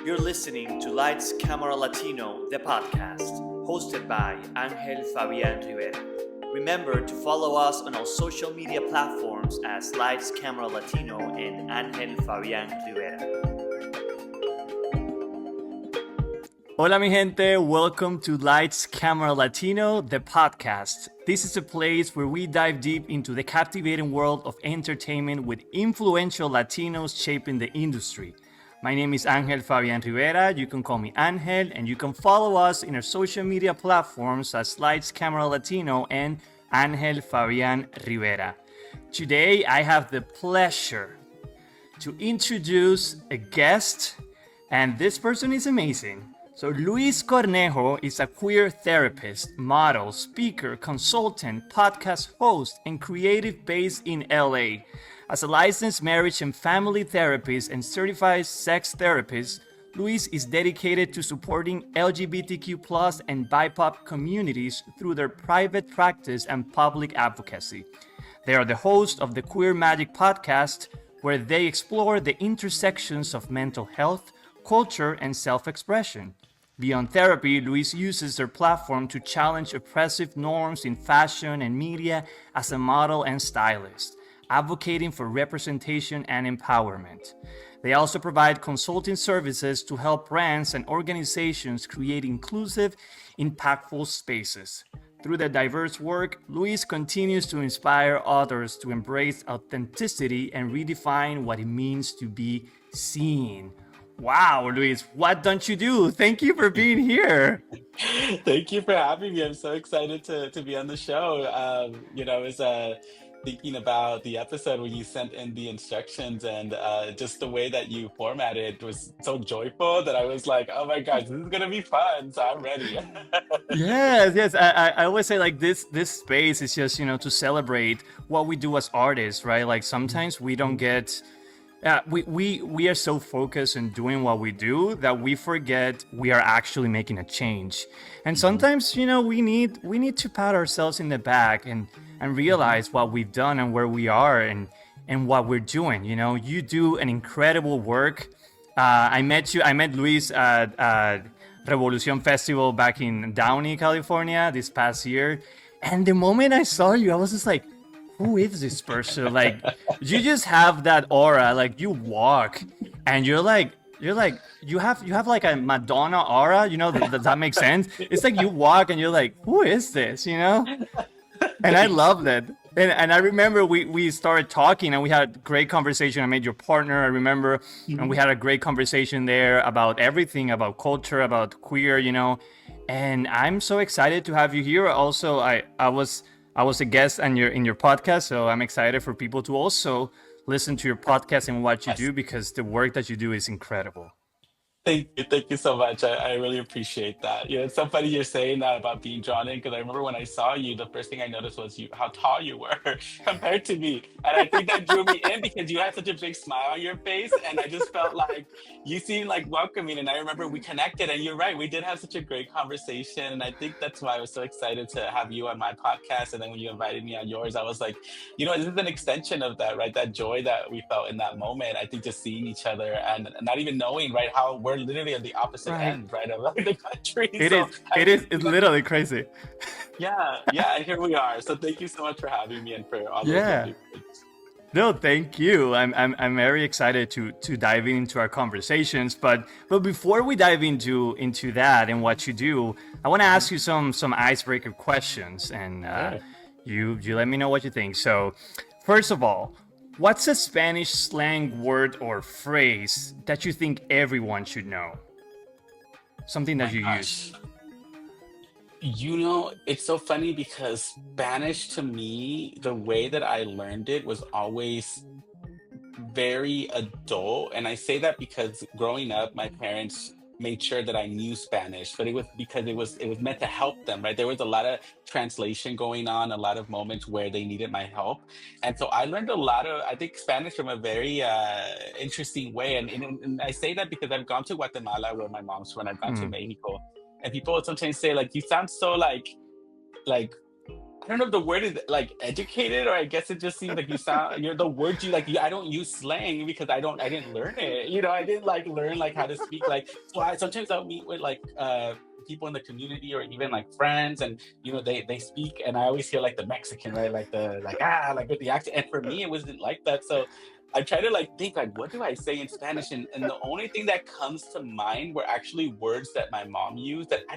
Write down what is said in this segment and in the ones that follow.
You're listening to Lights Camera Latino, the podcast, hosted by Angel Fabian Rivera. Remember to follow us on our social media platforms as Lights Camera Latino and Angel Fabian Rivera. Hola mi gente, welcome to Lights Camera Latino, the podcast. This is a place where we dive deep into the captivating world of entertainment with influential Latinos shaping the industry. My name is Angel Fabian Rivera, you can call me Angel, and you can follow us in our social media platforms as Lights Camera Latino and Angel Fabian Rivera. Today I have the pleasure to introduce a guest, and this person is amazing. So Luis Cornejo is a queer therapist, model, speaker, consultant, podcast host, and creative based in LA. As a licensed marriage and family therapist and certified sex therapist, Luis is dedicated to supporting LGBTQ+ and BIPOC communities through their private practice and public advocacy. They are the host of the Queer Magic podcast, where they explore the intersections of mental health, culture, and self-expression. Beyond therapy, Luis uses their platform to challenge oppressive norms in fashion and media as a model and stylist, advocating for representation and empowerment. They also provide consulting services to help brands and organizations create inclusive, impactful spaces. Through their diverse work, Luis continues to inspire others to embrace authenticity and redefine what it means to be seen. Wow, Luis, what don't you do? Thank you for being here. Thank you for having me. I'm so excited to be on the show. I was thinking about the episode when you sent in the instructions and just the way that you formatted it was so joyful that I was like, oh my gosh, this is gonna be fun. So I'm ready. Yes. I always say like this space is just, to celebrate what we do as artists, right? Like sometimes we don't get we are so focused on doing what we do that we forget we are actually making a change. And sometimes, we need to pat ourselves in the back and realize what we've done and where we are and what we're doing. You do an incredible work. I met Luis at Revolution Festival back in Downey, California this past year. And the moment I saw you, I was just like, who is this person? Like, you just have that aura. Like, you walk, and you have like a Madonna aura. Does that make sense? It's like you walk, and you're like, who is this? And I love that. And I remember we started talking, and we had a great conversation. I met your partner, I remember, and we had a great conversation there about everything, about culture, about queer. And I'm so excited to have you here. Also, I was a guest in your podcast, so I'm excited for people to also listen to your podcast and what you do, because the work that you do is incredible. Thank you so much. I really appreciate that. It's so funny you're saying that about being drawn in because I remember when I saw you, the first thing I noticed was how tall you were compared to me, and I think that drew me in because you had such a big smile on your face, and I just felt like you seemed like welcoming. And I remember we connected, and you're right, we did have such a great conversation, and I think that's why I was so excited to have you on my podcast. And then when you invited me on yours, I was like, this is an extension of that, right? That joy that we felt in that moment. I think just seeing each other and not even knowing, right, how we're literally at the opposite Right. end, right, of the country. It's literally crazy. Yeah, and here we are. So thank you so much for having me and for all those Yeah. lovely words. No, thank you. I'm very excited to dive into our conversations. But before we dive into that and what you do, I want to ask you some icebreaker questions, and Sure. you let me know what you think. So, first of all, what's a Spanish slang word or phrase that you think everyone should know? Something that My you gosh. use. It's so funny because Spanish to me, the way that I learned it was always very adult. And I say that because growing up, my parents made sure that I knew Spanish, but it was because it was meant to help them, right? There was a lot of translation going on, a lot of moments where they needed my help. And so I learned a lot of, I think, Spanish from a very interesting way. And I say that because I've gone to Guatemala where my mom's from, I've gone to Mm. Mexico. And people would sometimes say, like, you sound so like I don't know if the word is like educated, or I guess it just seems like you're the words you like. I don't use slang because I didn't learn it. I didn't like learn like how to speak. Like, so I sometimes I'll meet with like people in the community or even like friends, and they speak, and I always hear like the Mexican, right, like the like with the accent. And for me, it wasn't like that. So I try to like think like, what do I say in Spanish? And the only thing that comes to mind were actually words that my mom used that I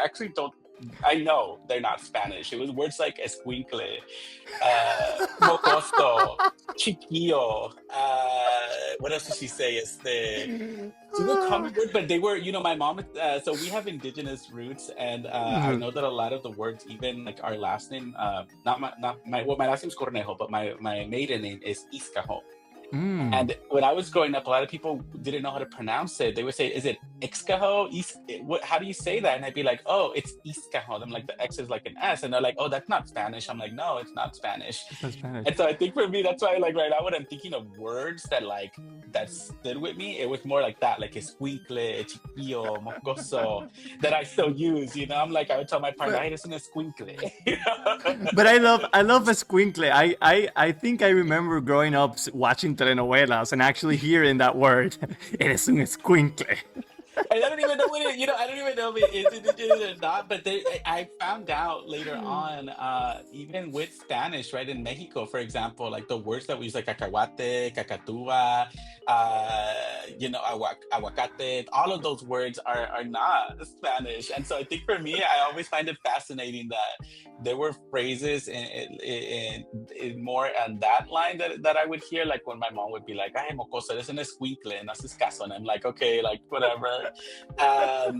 actually don't. I know they're not Spanish. It was words like escuincle, mocoso, chiquillo. What else did she say? She would call me words, but they were, my mom. So we have indigenous roots, and I know that a lot of the words, even like our last name, my last name is Cornejo, but my maiden name is Iscajo. And when I was growing up, a lot of people didn't know how to pronounce it. They would say, "Is it Ixcajo? How do you say that?" And I'd be like, "Oh, it's Iscajo." I'm like, the X is like an S, and they're like, "Oh, that's not Spanish." I'm like, "No, it's not Spanish." It's not Spanish. And so I think for me, that's why like right now when I'm thinking of words that stood with me, it was more like that, like escuincle, chiquillo, mocoso, that I still use. I'm like, I would tell my partner, "Hey, it's an escuincle." But I love escuincle. I think I remember growing up watching telenovelas and actually hearing that word. Eres un escuincle. And I don't even know what I don't even know if it is indigenous or not. But I found out later on, even with Spanish, right, in Mexico, for example, like the words that we use, like cacahuate, cacatua, aguacate, all of those words are not Spanish. And so I think for me, I always find it fascinating that there were phrases in more on that line that I would hear, like when my mom would be like, "Ay, mocoso, eres un escuincle, no haces caso." And I'm like, okay, like whatever. I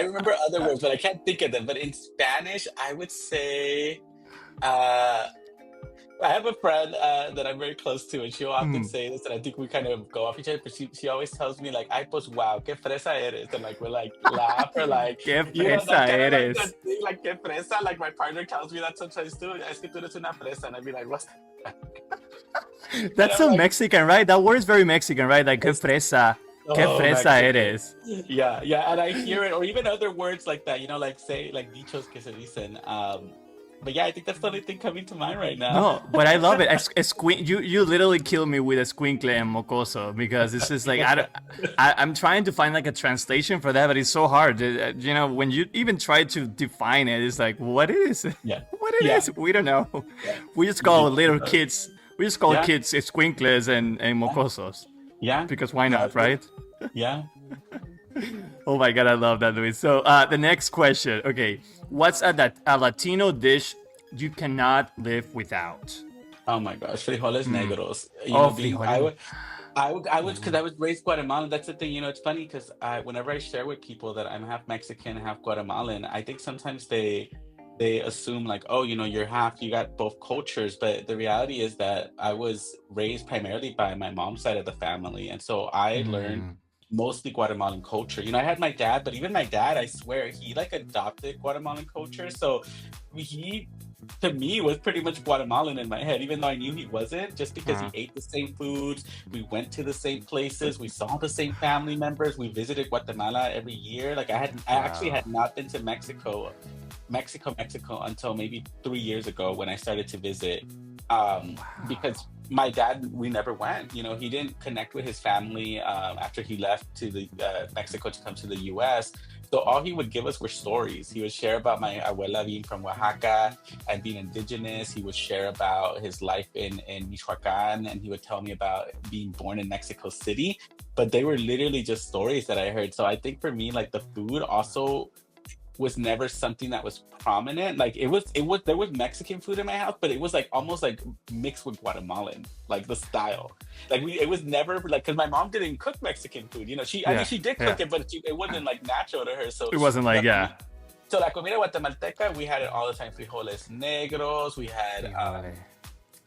remember other words, but I can't think of them. But in Spanish, I would say, I have a friend that I'm very close to, and she'll often say this, and I think we kind of go off each other. But she always tells me like, "Ay, pues wow, qué fresa eres," and like we're like laugh or like, Qué that fresa kind of like eres. that thing, like qué fresa. Like my partner tells me that sometimes too. Es que tú eres una fresa, and I'd be like, "What's that?" That's so like, Mexican, right? That word is very Mexican, right? Like qué fresa. Qué fresa Mexican. eres. Yeah, and I hear it, or even other words like that, like say like dichos que se dicen. But yeah, I think that's the only thing coming to mind right now. No, but I love it. You literally kill me with escuincle and mocoso because it's just like I'm trying to find like a translation for that, but it's so hard. When you even try to define it, it's like what is it? Yeah. What it is? We don't know. We just call little kids. We just call kids escuincles and mocosos. Yeah. Because why not, right? Yeah. Oh my god, I love that, Luis. So the next question. Okay, what's a Latino dish you cannot live without? Oh my gosh, frijoles negros. Frijoles. I was because I was raised Guatemalan. That's the thing, it's funny because whenever I share with people that I'm half Mexican, half Guatemalan, I think sometimes they assume like, oh, you got both cultures. But the reality is that I was raised primarily by my mom's side of the family, and so I learned mostly Guatemalan culture. I had my dad, but even my dad, I swear, he like adopted Guatemalan culture. So he, to me, was pretty much Guatemalan in my head, even though I knew he wasn't, just because he ate the same foods, we went to the same places, we saw the same family members, we visited Guatemala every year. Like I actually had not been to Mexico until maybe 3 years ago when I started to visit. Because my dad, we never went. He didn't connect with his family after he left to the Mexico to come to the U.S. So all he would give us were stories. He would share about my abuela being from Oaxaca and being indigenous. He would share about his life in Michoacan, and he would tell me about being born in Mexico City. But they were literally just stories that I heard. So I think for me, like the food also was never something that was prominent. Like there was Mexican food in my house, but it was like almost like mixed with Guatemalan, like the style. Like it was never like, because my mom didn't cook Mexican food. I mean, she did cook it, but it wasn't like natural to her. So it wasn't like So la comida guatemalteca, we had it all the time. Frijoles negros. We had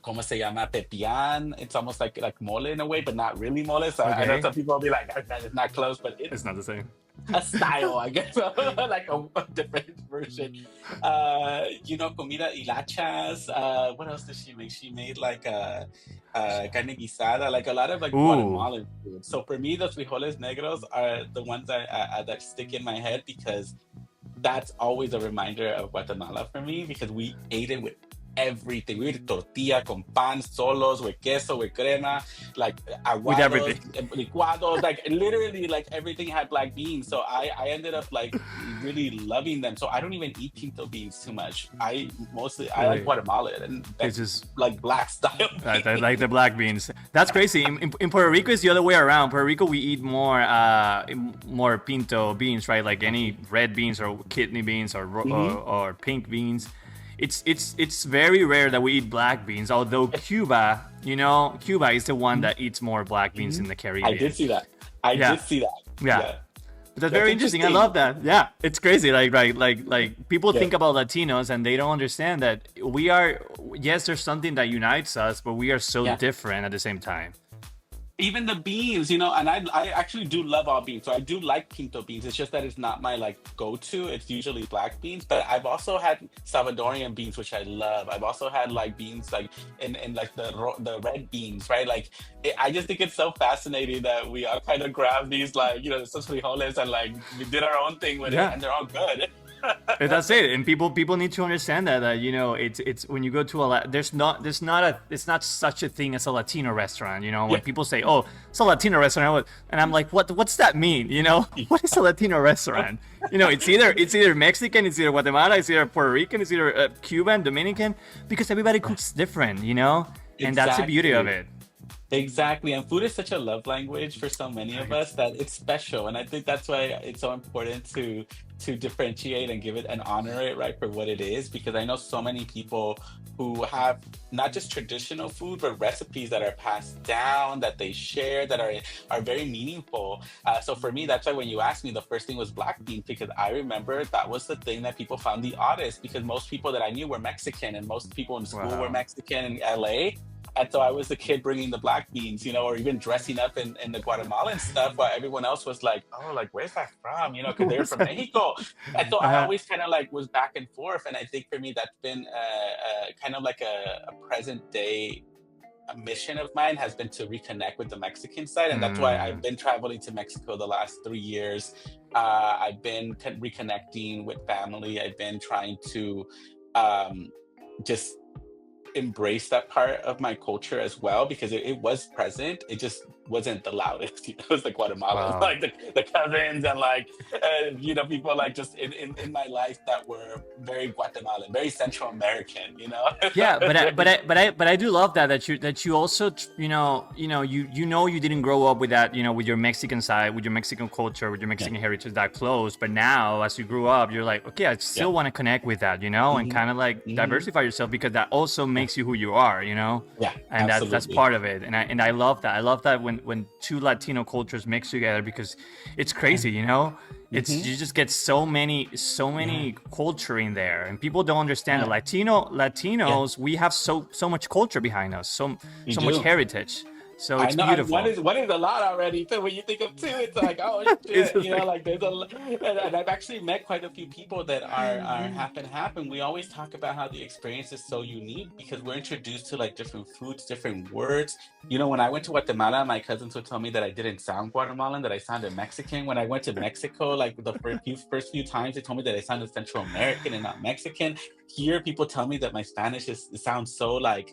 ¿cómo se llama? Pepián. It's almost like mole in a way, but not really mole. So I know some people will be like, that is not close, but it's not the same. A style, I guess, like a different version. Comida hilachas. What else did she make? She made like carne guisada, like a lot of like Guatemalan food. So for me, the frijoles negros are the ones that stick in my head because that's always a reminder of Guatemala for me because we ate it with everything. We ate tortilla con pan, solos, with queso, with crema, like with aguados, everything. licuados, like literally like everything had black beans. So I ended up like really loving them. So I don't even eat pinto beans too much. I like Really, Guatemalan and it's just like black style I like beans. the black beans. That's crazy. In Puerto Rico, it's the other way around. Puerto Rico, we eat more pinto beans, right? Like any red beans or kidney beans or pink beans. It's very rare that we eat black beans. Although Cuba, Cuba is the one that eats more black beans in the I did Caribbean. see that. I Yeah, did see that. yeah. Yeah. But that's That's very interesting. I interesting. love that. Yeah, it's crazy. Like, right, like people Yeah. think about Latinos and they don't understand that we are. Yes, there's something that unites us, but we are so Yeah. different at the same time. Even the beans, and I actually do love all beans. So I do like pinto beans. It's just that it's not my like go-to. It's usually black beans. But I've also had Salvadorian beans, which I love. I've also had like beans like in like the red beans, right? Like I just think it's so fascinating that we all kind of grab these like estos frijoles and like we did our own thing with it, Yeah. and they're all good. And that's it. And people need to understand that it's when you go to there's not such a thing as a Latino restaurant. When Yeah. people say, "Oh, it's a Latino restaurant," and I'm like, what's that mean? What is a Latino restaurant? It's either Mexican, it's either Guatemala, it's either Puerto Rican, it's either Cuban, Dominican, because everybody cooks different. And that's the beauty of Exactly. it. Exactly. And food is such a love language for so many of Right. us that it's special. And I think that's why it's so important to differentiate and give it and honor it, right, for what it is. Because I know so many people who have not just traditional food, but recipes that are passed down, that they share, that are very meaningful. So for me, that's why when you asked me, the first thing was black beans, because I remember that was the thing that people found the oddest, because most people that I knew were Mexican and most people in school were Wow. Mexican in LA. And so I was the kid bringing the black beans, or even dressing up in the Guatemalan stuff while everyone else was like, oh, like, where's that from? Because they're What's from that? Mexico. And so I Uh-huh. always kind of like was back and forth. And I think for me, that's been kind of like a present day mission of mine has been to reconnect with the Mexican side. And that's why I've Mm. been traveling to Mexico the last 3 years. I've been reconnecting with family. I've been trying to um, just embrace that part of my culture as well because it was present. It just wasn't the loudest. It was the Guatemalans, Wow. like the cousins, and like people like just in my life that were very Guatemalan, very Central American. Yeah, but I do love that you also you didn't grow up with that with your Mexican side, with your Mexican culture, with your Yeah. Mexican heritage that close. But now, as you grew up, you're like, okay, I Yeah. still want to connect with that, and Hmm. kind of like Hmm. diversify yourself because that also Yeah. makes you who you are, Yeah. and that's Absolutely. part of it. And I love that. I love that when two Latino cultures mix together because it's crazy, It's Hmm. you just get so many Yeah. culture in there, and people don't understand that Yeah. Yeah. Latinos we have so much culture behind us, You so much do. heritage, so I it's know, and one beautiful. is one is a lot already. So when you think of two, it's like, oh It's shit, just like, like there's and I've actually met quite a few people that are half and half, and we always talk about how the experience is so unique because we're introduced to like different foods, different words. When I went to Guatemala, my cousins would tell me that I didn't sound Guatemalan, that I sounded Mexican. When I went to Mexico, like the first few times, they told me that I sounded Central American and not Mexican. Here, people tell me that my Spanish it sounds so like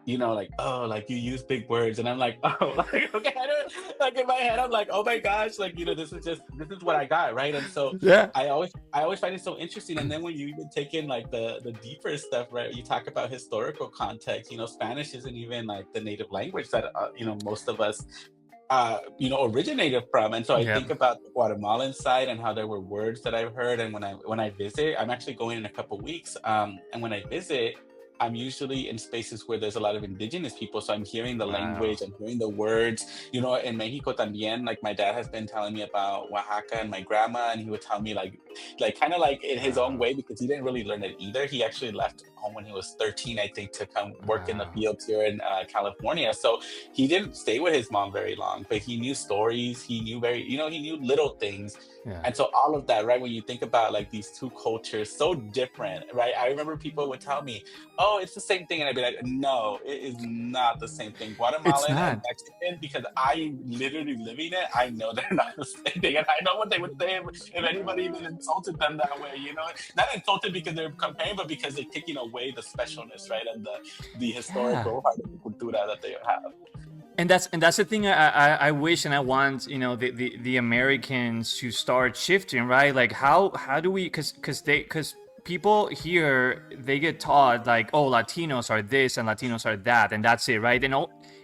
like, oh, like you use big words. And I'm like, oh, like, okay, I don't, like in my head, I'm like, oh my gosh, like, this is what I got. Right. And so yeah, I always find it so interesting. And then when you even take in like the deeper stuff, right, you talk about historical context, Spanish isn't even like the native language that, most of us, originated from. And so I yeah. think about the Guatemalan side and how there were words that I've heard. And when I visit, I'm actually going in a couple weeks. And when I visit, I'm usually in spaces where there's a lot of indigenous people. So I'm hearing the Wow. language, I'm hearing the words. In Mexico también, like my dad has been telling me about Oaxaca and my grandma, and he would tell me like kind of like in his own Wow. way because he didn't really learn it either. He actually left home when he was 13, I think, to come work in the fields here in California. So he didn't stay with his mom very long, but he knew stories. He knew he knew little things. Yeah. And so all of that, right? When you think about like these two cultures, so different, right? I remember people would tell me, "Oh, it's the same thing," and I'd be like, "No, it is not the same thing." It's Guatemalan and not. Mexican, because I literally living it, I know they're not the same thing, and I know what they would say if anybody even insulted them that way. Not insulted because they're comparing, but because they're taking away the specialness, right, and the Yeah. historical part of the cultura that they have. And that's the thing I wish and I want, the Americans to start shifting, right? Like how do we, because people here, they get taught like, oh, Latinos are this and Latinos are that, and that's it, right?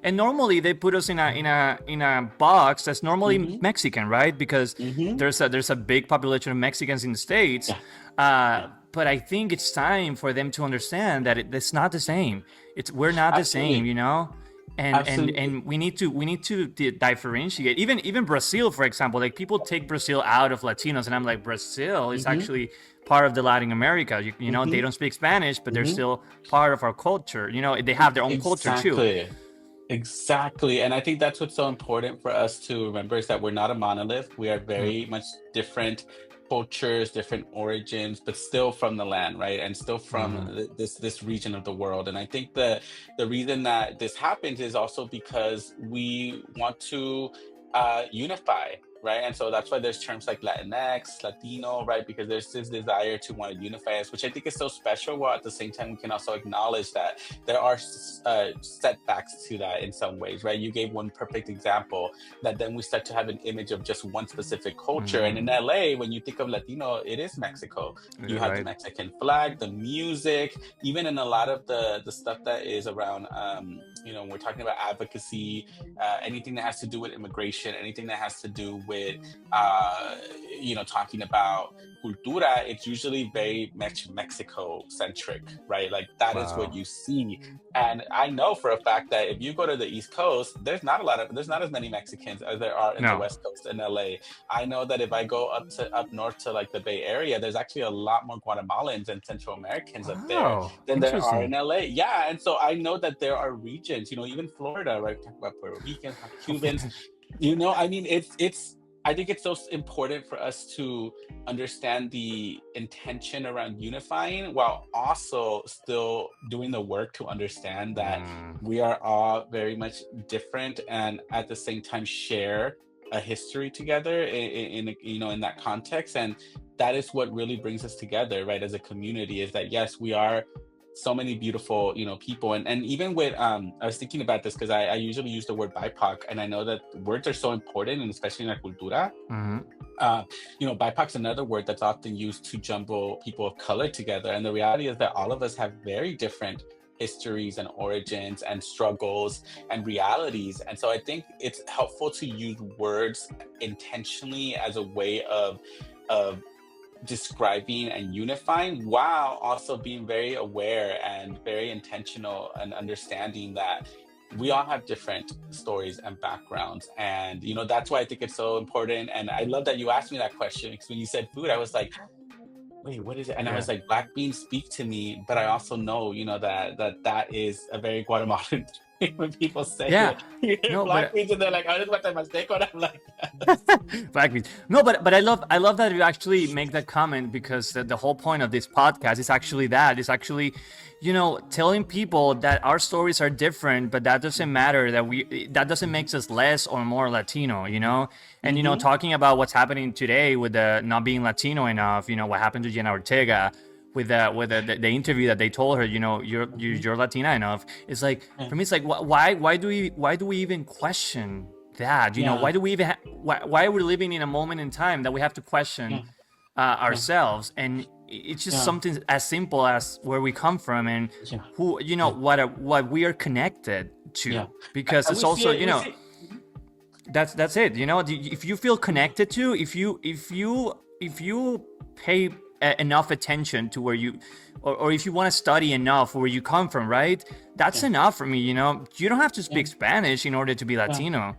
And normally they put us in a box that's normally Mexican, right? Because there's a big population of Mexicans in the States. But I think it's time for them to understand that it's not the same. We're not the same, and we need to differentiate. Even Brazil, for example, like people take Brazil out of Latinos, and I'm like, Brazil is actually part of the Latin America. They don't speak Spanish, but they're still part of our culture. They have their own culture too. Exactly. And I think that's what's so important for us to remember, is that we're not a monolith. We are very much different cultures, different origins, but still from the land, right? And still from this region of the world. And I think the reason that this happens is also because we want to unify, right? And so that's why there's terms like Latinx, Latino, right? Because there's this desire to want to unify us, which I think is so special, while at the same time we can also acknowledge that there are setbacks to that in some ways, right? You gave one perfect example, that then we start to have an image of just one specific culture. And in LA, when you think of Latino, it is Mexico. You have the Mexican flag, the music, even in a lot of the stuff that is around, when we're talking about advocacy, anything that has to do with immigration, anything that has to do with talking about cultura, it's usually very much Mexico centric, right? Like that is what you see. And I know for a fact that if you go to the East Coast, there's not as many Mexicans as there are in the West Coast in LA. I know that if I go up north to like the Bay Area, there's actually a lot more Guatemalans and Central Americans up there than there are in LA. Yeah. And so I know that there are regions, even Florida, right? Talk about Puerto Ricans, Cubans. I think it's so important for us to understand the intention around unifying, while also still doing the work to understand that we are all very much different, and at the same time share a history together in that context. And that is what really brings us together, right, as a community, is that yes, we are so many beautiful, people. And even with, I was thinking about this because I usually use the word BIPOC, and I know that words are so important, and especially in our cultura. BIPOC is another word that's often used to jumble people of color together. And the reality is that all of us have very different histories and origins and struggles and realities. And so I think it's helpful to use words intentionally as a way of describing and unifying, while also being very aware and very intentional and understanding that we all have different stories and backgrounds. And that's why I think it's so important. And I love that you asked me that question, because when you said food, I was like, wait, what is it? And I was like, black beans speak to me, but I also know that is a very Guatemalan thing when people say black beans, and they're like, oh, this is what I must take on. I'm like, black beans. No, but I love that you actually make that comment, because the whole point of this podcast is actually that. Telling people that our stories are different, but that doesn't matter, that doesn't make us less or more Latino, and talking about what's happening today with the not being Latino enough, what happened to Jenna Ortega with the interview that they told her, you're Latina enough. It's like, for me, it's like, why do we even question that? Why do we even why are we living in a moment in time that we have to question ourselves? And it's just something as simple as where we come from and who, what we are connected to, because it's also, that's it. If you feel connected to, if you pay enough attention to where you, or if you want to study enough where you come from, right? That's enough for me. You don't have to speak Spanish in order to be Latino.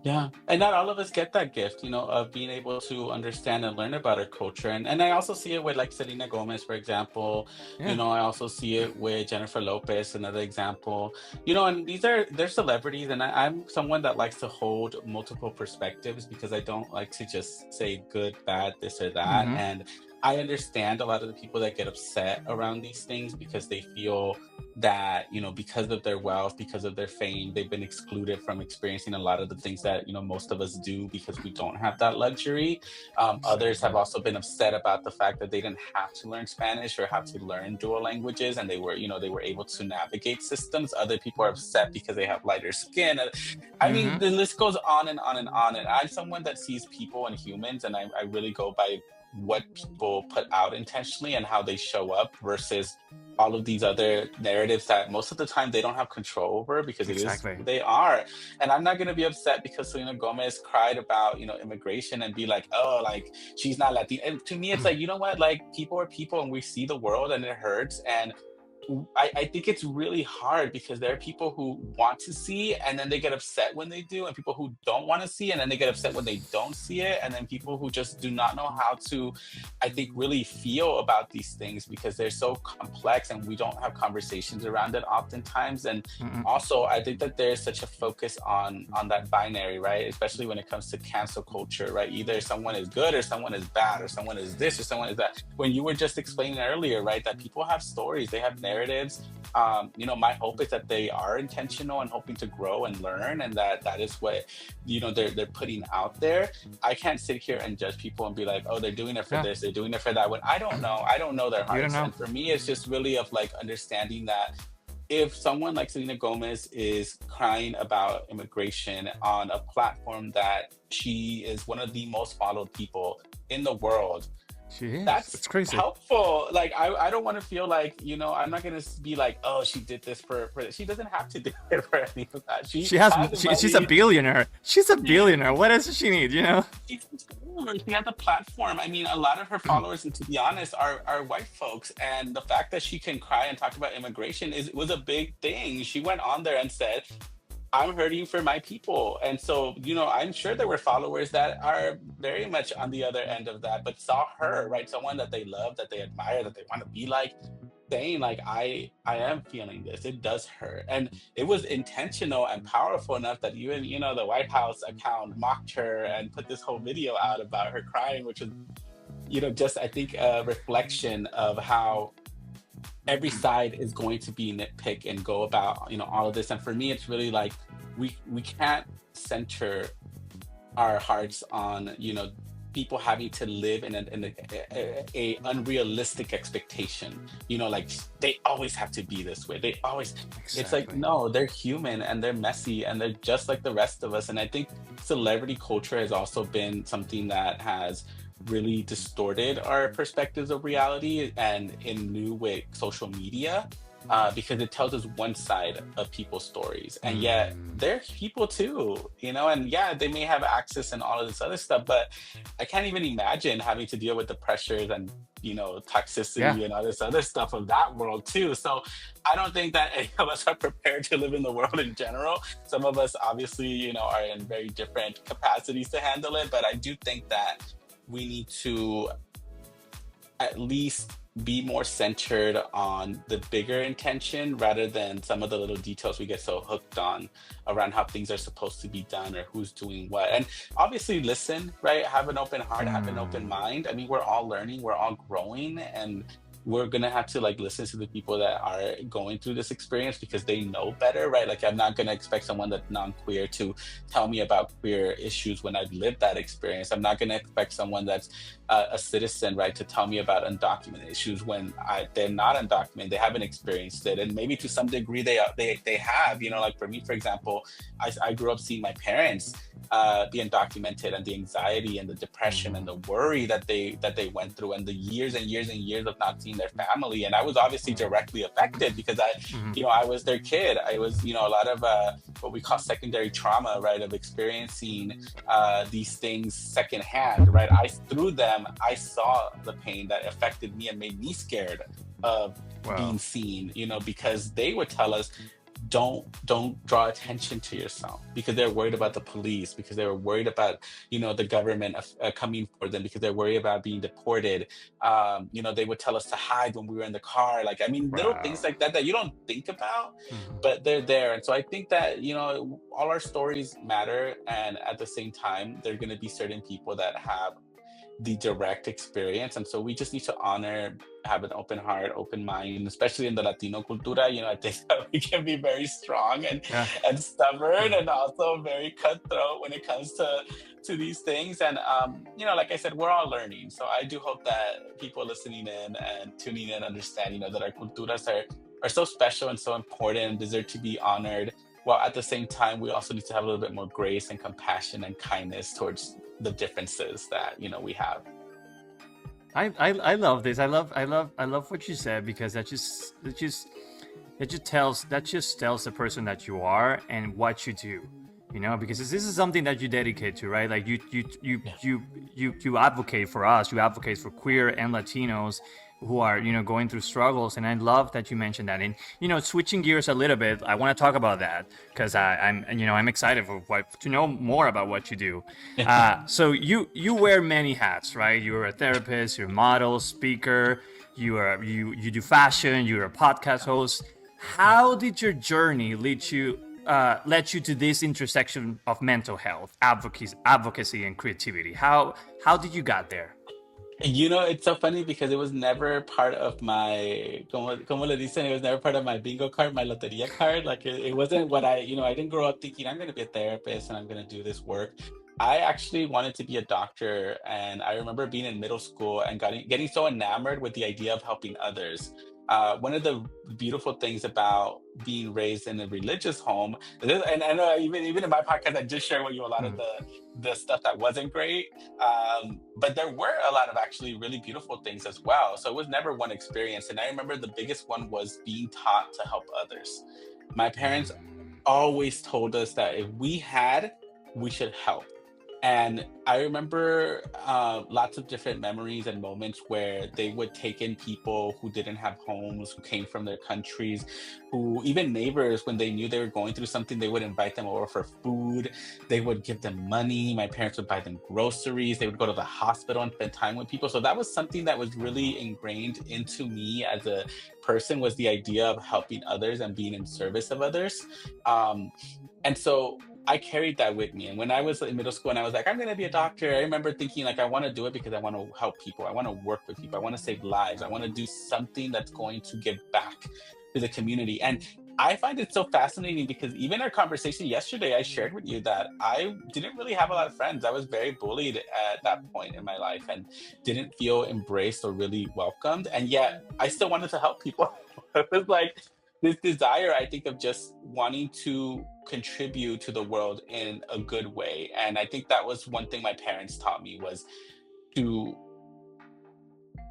Yeah, and not all of us get that gift, of being able to understand and learn about our culture. And I also see it with like Selena Gomez, for example. Yeah. I also see it with Jennifer Lopez, another example. And they're celebrities, and I'm someone that likes to hold multiple perspectives because I don't like to just say good, bad, this or that. Mm-hmm. And I understand a lot of the people that get upset around these things because they feel that because of their wealth, because of their fame, they've been excluded from experiencing a lot of the things that most of us do because we don't have that luxury. Others have Exactly. also been upset about the fact that they didn't have to learn Spanish or have to learn dual languages, and they were able to navigate systems. Other people are upset because they have lighter skin. I mean, Mm-hmm. the list goes on and on and on. And I'm someone that sees people and humans, and I really go by what people put out intentionally and how they show up versus all of these other narratives that most of the time they don't have control over because it is Exactly. who they are. And I'm not going to be upset because Selena Gomez cried about immigration and be like, oh, like she's not Latina. And to me it's like, you know what, like people are people and we see the world and it hurts. And I think it's really hard because there are people who want to see and then they get upset when they do, and people who don't want to see and then they get upset when they don't see it, and then people who just do not know how to, I think, really feel about these things because they're so complex and we don't have conversations around it oftentimes. And Mm-mm. also, I think that there's such a focus on that binary, right? Especially when it comes to cancel culture, right? Either someone is good or someone is bad, or someone is this or someone is that. When you were just explaining earlier, right, that people have stories, they have narratives. My hope is that they are intentional and hoping to grow and learn, and that is what they're putting out there. I can't sit here and judge people and be like, oh, they're doing it for Yeah. this, they're doing it for that. When I don't know their You don't hearts, know. and for me, it's just really of like understanding that if someone like Selena Gomez is crying about immigration on a platform that she is one of the most followed people in the world, She is. that's It's crazy. helpful. Like I don't want to feel like, I'm not gonna be like, oh, she did this for this. She doesn't have to do it for any of that. She She has. has the She's a money. billionaire. She's a Yeah, billionaire. What else does she need? You know. she has a platform. I mean, a lot of her followers, and to be honest, are white folks. And the fact that she can cry and talk about immigration was a big thing. She went on there and said, I'm hurting for my people. And so, I'm sure there were followers that are very much on the other end of that, but saw her, right? Someone that they love, that they admire, that they want to be like, saying like, I am feeling this. It does hurt. And it was intentional and powerful enough that even, the White House account mocked her and put this whole video out about her crying, which was, just I think a reflection of how every side is going to be nitpick and go about all of this. And for me it's really like we can't center our hearts on people having to live in a unrealistic expectation, like they always have to be this way, they always. It's like, Exactly. no, they're human and they're messy and they're just like the rest of us. And I think celebrity culture has also been something that has really distorted our perspectives of reality, and in new with social media, because it tells us one side of people's stories, and yet Mm. they're people too, and yeah, they may have access and all of this other stuff, but I can't even imagine having to deal with the pressures and Yeah. toxicity and all this other stuff of that world too. So I don't think that any of us are prepared to live in the world in general. Some of us obviously are in very different capacities to handle it, but I do think that we need to at least be more centered on the bigger intention rather than some of the little details we get so hooked on around how things are supposed to be done or who's doing what. And obviously listen, right? Have an open heart, have an open Mm. mind. I mean, we're all learning, we're all growing, and we're gonna have to like listen to the people that are going through this experience because they know better, right? Like I'm not gonna expect someone that's non-queer to tell me about queer issues when I've lived that experience. I'm not gonna expect someone that's a citizen, right, to tell me about undocumented issues when they're not undocumented, they haven't experienced it, and maybe to some degree they have. Like for me, for example, I grew up seeing my parents be undocumented, and the anxiety and the depression and Mm. the worry that they went through, and the years and years and years of not seeing their family. And I was obviously directly affected because Mm. I was their kid. I was a lot of what we call secondary trauma, right, of experiencing these things secondhand, right? Through them, I saw the pain that affected me and made me scared of Wow. being seen, because they would tell us, don't draw attention to yourself, because they're worried about the police, because they were worried about, the government coming for them, because they're worried about being deported. They would tell us to hide when we were in the car, like, I mean, little things Wow. like that that you don't think about, Mhm. but they're there. And so I think that, all our stories matter, and at the same time there are going to be certain people that have the direct experience. And so we just need to honor, have an open heart, open mind, especially in the Latino cultura. I think that we can be very strong Yeah. and stubborn, Mhm. and also very cutthroat when it comes to these things. And like I said, we're all learning. So I do hope that people listening in and tuning in understand, that our culturas are so special and so important and deserve to be honored. While at the same time, we also need to have a little bit more grace and compassion and kindness towards the differences that we have. I love this. I love what you said, because that just tells the person that you are and what you do. Because this is something that you dedicate to, right? Like Yeah. you advocate for us, you advocate for queer and Latinos who are going through struggles. And I love that you mentioned that. And switching gears a little bit, I want to talk about that, because I'm excited to know more about what you do. So you wear many hats, right? You're a therapist, you're a model, speaker, you do fashion, you're a podcast host. How did your journey led you to this intersection of mental health, advocacy, and creativity? How did you got there? It's so funny because it was never part of my, como le dicen, it was never part of my bingo card, my loteria card. Like it wasn't what I didn't grow up thinking I'm going to be a therapist and I'm going to do this work. I actually wanted to be a doctor. And I remember being in middle school and getting so enamored with the idea of helping others. One of the beautiful things about being raised in a religious home, and I know even in my podcast, I just shared with you a lot of Mm. the stuff that wasn't great, but there were a lot of actually really beautiful things as well. So it was never one experience. And I remember the biggest one was being taught to help others. My parents always told us that if we had, we should help. And I remember lots of different memories and moments where they would take in people who didn't have homes, who came from their countries, who even neighbors, when they knew they were going through something, they would invite them over for food. They would give them money. My parents would buy them groceries. They would go to the hospital and spend time with people. So that was something that was really ingrained into me as a person, was the idea of helping others and being in service of others. Um, and so I carried that with me. And when I was in middle school and I was like, I'm going to be a doctor, I remember thinking, like, I want to do it because I want to help people. I want to work with people. I want to save lives. I want to do something that's going to give back to the community. And I find it so fascinating because even our conversation yesterday, I shared with you that I didn't really have a lot of friends. I was very bullied at that point in my life and didn't feel embraced or really welcomed. And yet I still wanted to help people. It was like this desire, I think, of just wanting to contribute to the world in a good way. And I think that was one thing my parents taught me, was to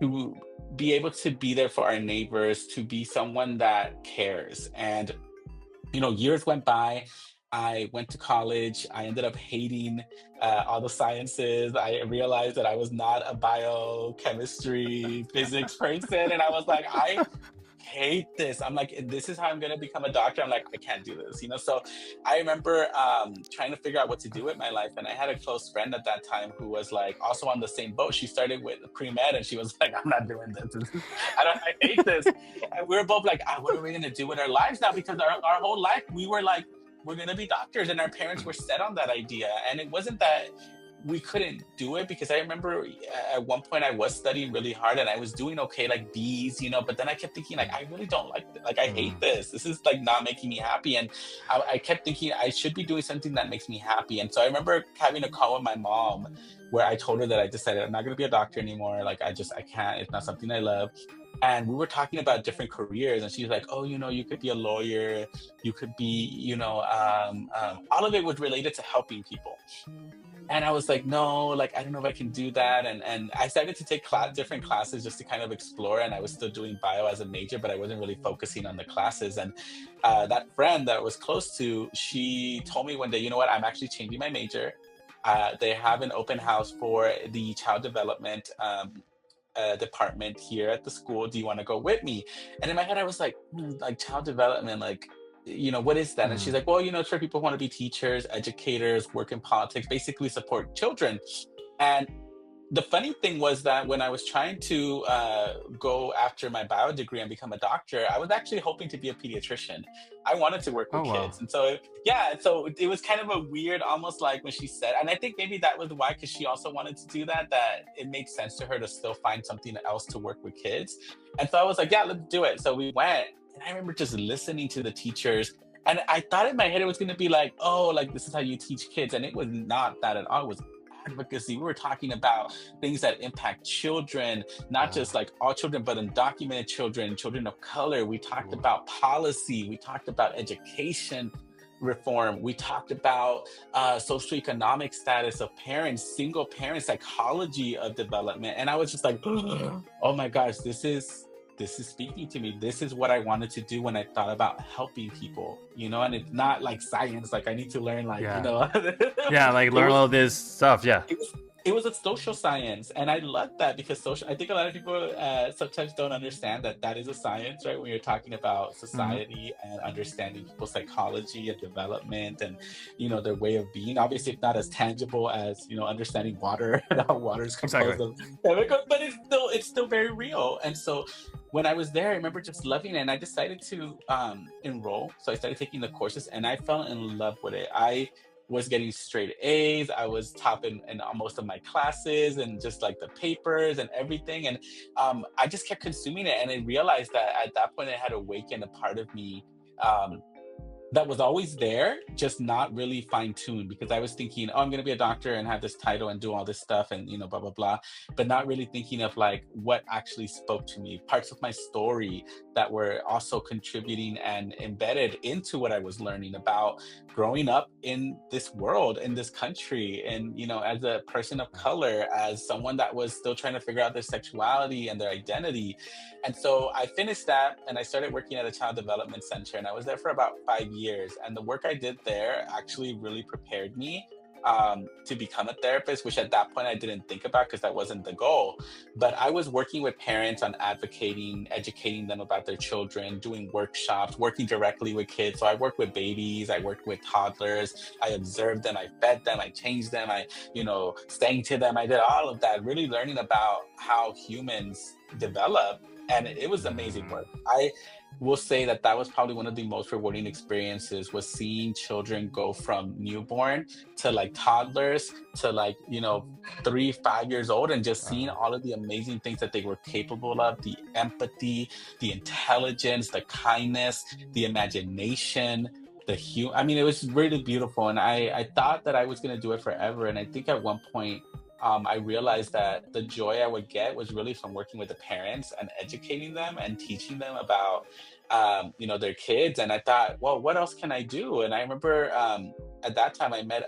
to be able to be there for our neighbors, to be someone that cares. And years went by. I went to college. I ended up hating all the sciences. I realized that I was not a biochemistry, physics person. And I was like, I hate this. I'm like, this is how I'm gonna become a doctor. I'm like, I can't do this. So I remember trying to figure out what to do with my life, and I had a close friend at that time who was like also on the same boat. She started with pre-med, and she was like, I'm not doing this. I hate this. And we were both like, what are we gonna do with our lives now? Because our whole life we were like, we're gonna be doctors, and our parents were set on that idea. And it wasn't that we couldn't do it, because I remember at one point I was studying really hard and I was doing okay, like B's, but then I kept thinking, like, I really don't like this. Like, I hate this. This is like not making me happy. And I kept thinking I should be doing something that makes me happy. And so I remember having a call with my mom where I told her that I decided I'm not going to be a doctor anymore. Like, I can't, it's not something I love. And we were talking about different careers, and she was like, oh, you could be a lawyer, you could be, all of it was related to helping people. And I was like, no, like, I don't know if I can do that. And I started to take different classes just to kind of explore. And I was still doing bio as a major, but I wasn't really focusing on the classes. And that friend that I was close to, she told me one day, you know what, I'm actually changing my major. They have an open house for the child development department here at the school. Do you want to go with me? And in my head, I was like, like child development, like, what is that? And she's Mm. like, well, it's for people who want to be teachers, educators, work in politics, basically support children. And the funny thing was that when I was trying to go after my bio degree and become a doctor, I was actually hoping to be a pediatrician. I wanted to work with Oh wow. kids. And so, yeah, so it was kind of a weird, almost like when she said, and I think maybe that was why, because she also wanted to do that, that it made sense to her to still find something else to work with kids. And so I was like, yeah, let's do it. So we went. And I remember just listening to the teachers. And I thought in my head it was going to be like, oh, like this is how you teach kids. And it was not that at all. It was advocacy. We were talking about things that impact children, not just like all children, but undocumented children, children of color. We talked about policy. We talked about education reform. We talked about socioeconomic status of parents, single parents, psychology of development. And I was just like, oh my gosh, this is speaking to me. This is what I wanted to do when I thought about helping people, and it's not like science. Like I need to learn like, Yeah. it Yeah, like learn all was this stuff. Yeah. it was it was a social science, and I love that because social. I think a lot of people sometimes don't understand that that is a science, right? When you're talking about Hmm. society and understanding people's psychology and development, and their way of being. Obviously, it's not as tangible as understanding water and how water is Exactly. composed of chemicals, but it's still very real. And so, when I was there, I remember just loving it, and I decided to enroll. So I started taking the courses, and I fell in love with it. I was getting straight A's. I was top in most of my classes and just like the papers and everything. And I just kept consuming it. And I realized that at that point, it had awakened a part of me. Um, that was always there, just not really fine tuned because I was thinking, oh, I'm going to be a doctor and have this title and do all this stuff and, blah, blah, blah. But not really thinking of like what actually spoke to me, parts of my story that were also contributing and embedded into what I was learning about growing up in this world, in this country. And, as a person of color, as someone that was still trying to figure out their sexuality and their identity. And so I finished that and I started working at a child development center. And I was there for about 5 years. And the work I did there actually really prepared me to become a therapist, which at that point I didn't think about because that wasn't the goal. But I was working with parents on advocating, educating them about their children, doing workshops, working directly with kids. So I worked with babies, I worked with toddlers, I observed them, I fed them, I changed them, I, sang to them. I did all of that, really learning about how humans develop. And it was amazing Mm. work. I will say that that was probably one of the most rewarding experiences was seeing children go from newborn to like toddlers to like 3 5 years old, and just seeing Wow. all of the amazing things that they were capable of, the empathy, the intelligence, the kindness, the imagination, I mean, it was really beautiful. And I thought that I was going to do it forever. And I think at one point I realized that the joy I would get was really from working with the parents and educating them and teaching them about, their kids. And I thought, well, what else can I do? And I remember at that time I met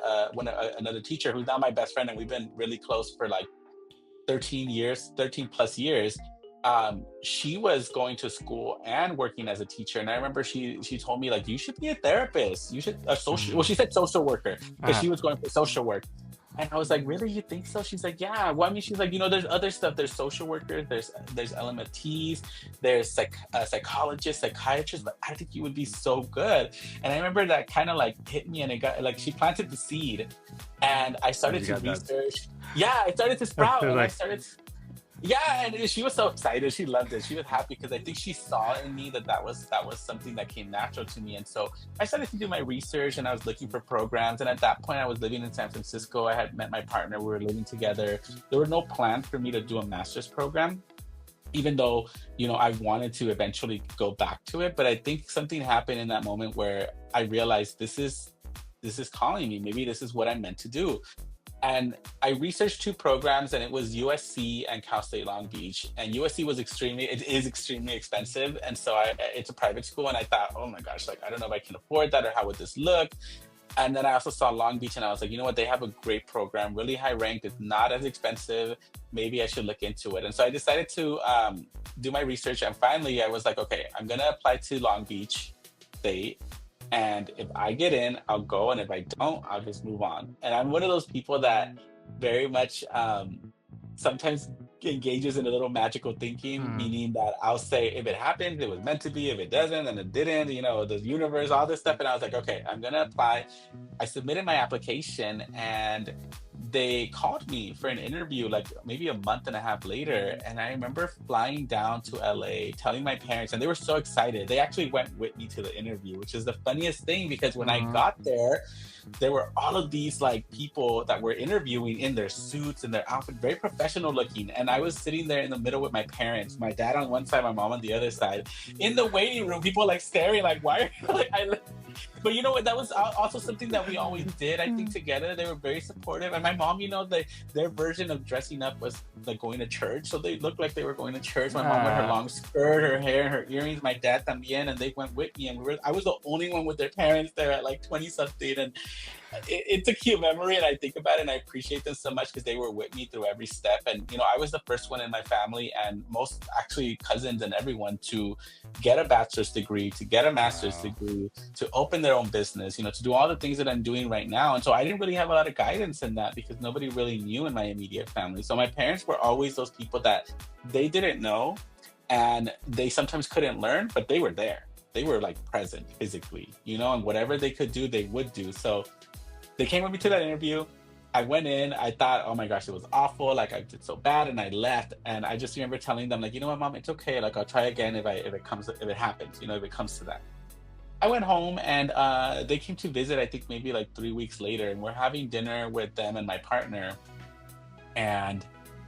another teacher who's now my best friend, and we've been really close for like 13 years, 13 plus years. She was going to school and working as a teacher, and I remember she told me like, you should be a therapist, you should a social, well, Mm. she said social worker because Uh, she was going for social work. And I was like, really, you think so? She's like, yeah. Well, I mean, she's like, there's other stuff. There's social workers, there's LMFTs, there's psychologists, psychiatrists, but I think you would be so good. And I remember that kind of like hit me, and it got like she planted the seed, and I and started you to got that. research. Yeah, I started to sprout, and I Like, started. Yeah, and she was so excited. She loved it. She was happy because I think she saw in me that was something that came natural to me. And so I started to do my research, and I was looking for programs. And at that point, I was living in San Francisco. I had met my partner. We were living together. There were no plans for me to do a master's program, even though I wanted to eventually go back to it. But I think something happened in that moment where I realized this is calling me. Maybe this is what I'm meant to do. And I researched two programs, and it was USC and Cal State Long Beach. And USC it is extremely expensive. And so it's a private school. And I thought, oh my gosh, like, I don't know if I can afford that or how would this look. And then I also saw Long Beach, and I was like, you know what? They have a great program, really high ranked. It's not as expensive. Maybe I should look into it. And so I decided to do my research. And finally, I was like, okay, I'm going to apply to Long Beach State. And if I get in, I'll go. And if I don't, I'll just move on. And I'm one of those people that very much sometimes engages in a little magical thinking, Mm. meaning that I'll say, if it happens, it was meant to be. If it doesn't, then it didn't. The universe, all this stuff. And I was like, okay, I'm gonna apply. I submitted my application, and they called me for an interview like maybe a month and a half later. And I remember flying down to LA, telling my parents, and they were so excited. They actually went with me to the interview, which is the funniest thing because when I Mm. got there were all of these like people that were interviewing in their suits and their outfit, very professional looking. And I was sitting there in the middle with my parents, my dad on one side, my mom on the other side, in the waiting room, people like staring, like, why are you like, but you know what? That was also something that we always did, I think, together. They were very supportive. And my mom, their version of dressing up was like going to church. So they looked like they were going to church. My mom with her long skirt, her hair, her earrings, my dad también, and they went with me. And I was the only one with their parents there at like 20 something. And it's a cute memory, and I think about it and I appreciate them so much because they were with me through every step. And I was the first one in my family and most actually cousins and everyone to get a bachelor's degree, to get a master's degree, to open their own business, to do all the things that I'm doing right now. And so I didn't really have a lot of guidance in that because nobody really knew in my immediate family. So my parents were always those people that they didn't know and they sometimes couldn't learn, but they were there. They were like present physically, and whatever they could do, they would do. So they came with me to that interview. I went in, I thought, oh my gosh, it was awful. Like I did so bad, and I left. And I just remember telling them, like, you know what, mom, it's okay. Like I'll try again if it happens, if it comes to that. I went home and they came to visit, I think maybe like 3 weeks later, and we're having dinner with them and my partner. And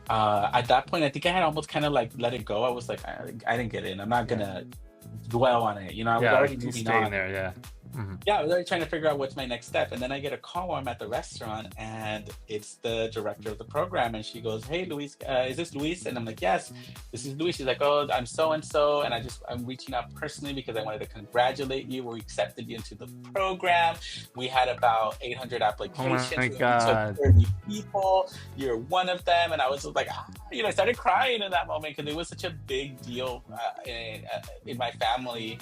at that point, I think I had almost kind of like let it go. I was like, I didn't get in. I'm not gonna dwell on it. I was already moving staying on. there. Yeah. Mm-hmm. Yeah, I was already trying to figure out what's my next step. And then I get a call while I'm at the restaurant, and it's the director of the program. And she goes, hey, Luis, is this Luis? And I'm like, yes, this is Luis. She's like, oh, I'm so-and-so. And I'm reaching out personally because I wanted to congratulate you. We accepted you into the program. We had about 800 applications. Oh my We God. took 30 people. You're one of them. And I was just like, I started crying in that moment because it was such a big deal in my family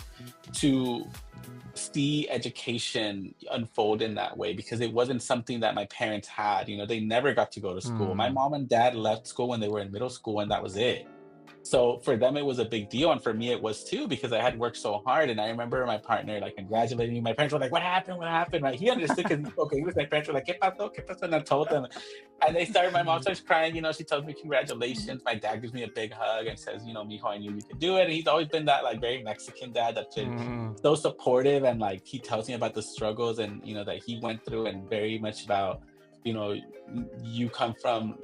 to see education unfold in that way because it wasn't something that my parents had. They never got to go to school. My mom and dad left school when they were in middle school, and that was it. So for them, it was a big deal. And for me, it was too, because I had worked so hard. And I remember my partner like congratulating me. My parents were like, what happened? What happened? Right? He understood because he spoke English. My parents were like, ¿Qué pasó? ¿Qué pasó? And I told them. And my mom starts crying. She tells me congratulations. My dad gives me a big hug and says, mijo, I knew you could do it. And he's always been that like very Mexican dad that's been so supportive. And like, he tells me about the struggles and, that he went through, and very much about, you come from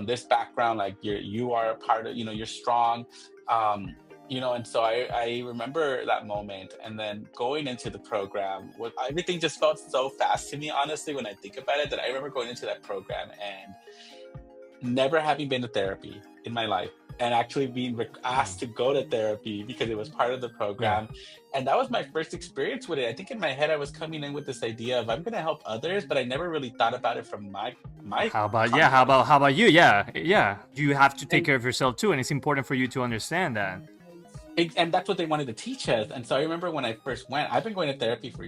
this background, like you are a part of, you're strong, and so I remember that moment. And then going into the program, everything just felt so fast to me, honestly, when I think about it, that I remember going into that program and never having been to therapy in my life, and actually being asked to go to therapy because it was part of the program. And that was my first experience with it. I think in my head, I was coming in with this idea of I'm going to help others, but I never really thought about it from my How about you? Yeah. You have to take care of yourself too, and it's important for you to understand that. And that's what they wanted to teach us. And so I remember when I first went, I've been going to therapy for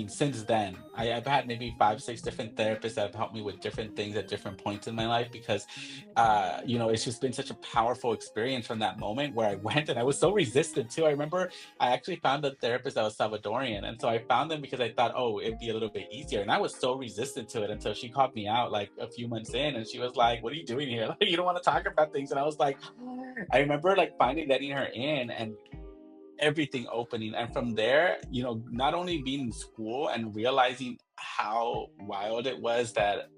since then. I've had maybe 5-6 different therapists that have helped me with different things at different points in my life because, it's just been such a powerful experience from that moment where I went, and I was so resistant too. I remember I actually found a therapist that was Salvadorian. And so I found them because I thought, oh, it'd be a little bit easier. And I was so resistant to it until she called me out like a few months in, and she was like, what are you doing here? Like, you don't want to talk about things. And I was like, I remember like finally letting her in and everything opening. And from there, not only being in school and realizing how wild it was that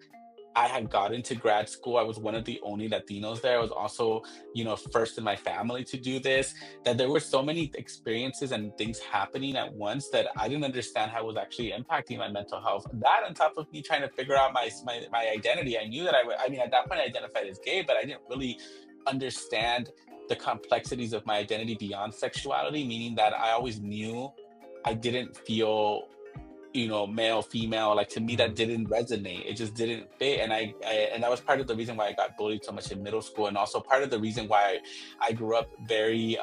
I had got into grad school. I was one of the only Latinos there. I was also, first in my family to do this, that there were so many experiences and things happening at once that I didn't understand how it was actually impacting my mental health. That on top of me trying to figure out my identity. I knew that at that point I identified as gay, but I didn't really understand the complexities of my identity beyond sexuality, meaning that I always knew I didn't feel male, female. Like, to me, that didn't resonate. It just didn't fit. And and that was part of the reason why I got bullied so much in middle school, and also part of the reason why I grew up very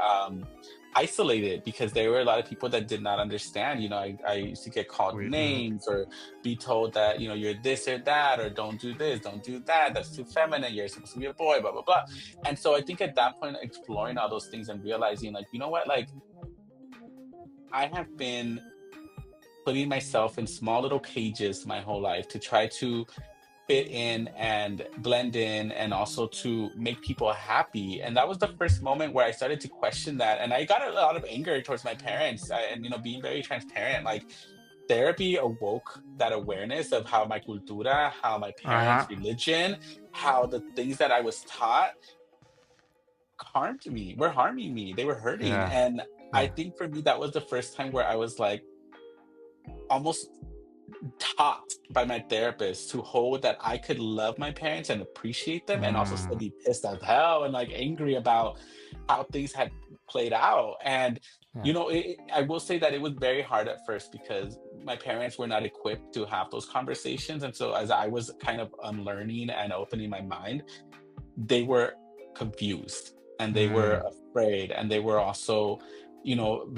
isolated because there were a lot of people that did not understand. I used to get called Mhm. names or be told that, you're this or that, or don't do this, don't do that, that's too feminine, you're supposed to be a boy, blah, blah, blah. And so I think at that point, exploring all those things and realizing, like, you know what, like, I have been putting myself in small little cages my whole life to try to fit in and blend in and also to make people happy. And that was the first moment where I started to question that. And I got a lot of anger towards my parents, and, being very transparent. Like, therapy awoke that awareness of how my cultura, how my Uh-huh. parents' religion, how the things that I was taught harmed me, were harming me. They were hurting. Yeah. And I Yeah. think for me, that was the first time where I was like almost taught by my therapist to hold that I could love my parents and appreciate them and also still Mm. be pissed as hell and like angry about how things had played out. And, Yeah. I will say that it was very hard at first because my parents were not equipped to have those conversations. And so as I was kind of unlearning and opening my mind, they were confused and they were Mm. afraid and they were also,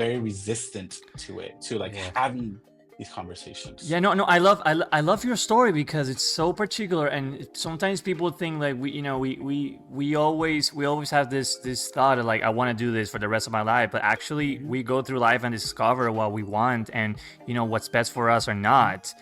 very resistant to it, to like Yeah. having these conversations. Yeah, no, no, I love your story because it's so particular, and sometimes people think like we always have this thought of like I want to do this for the rest of my life, but actually Mhm. we go through life and discover what we want and what's best for us or not.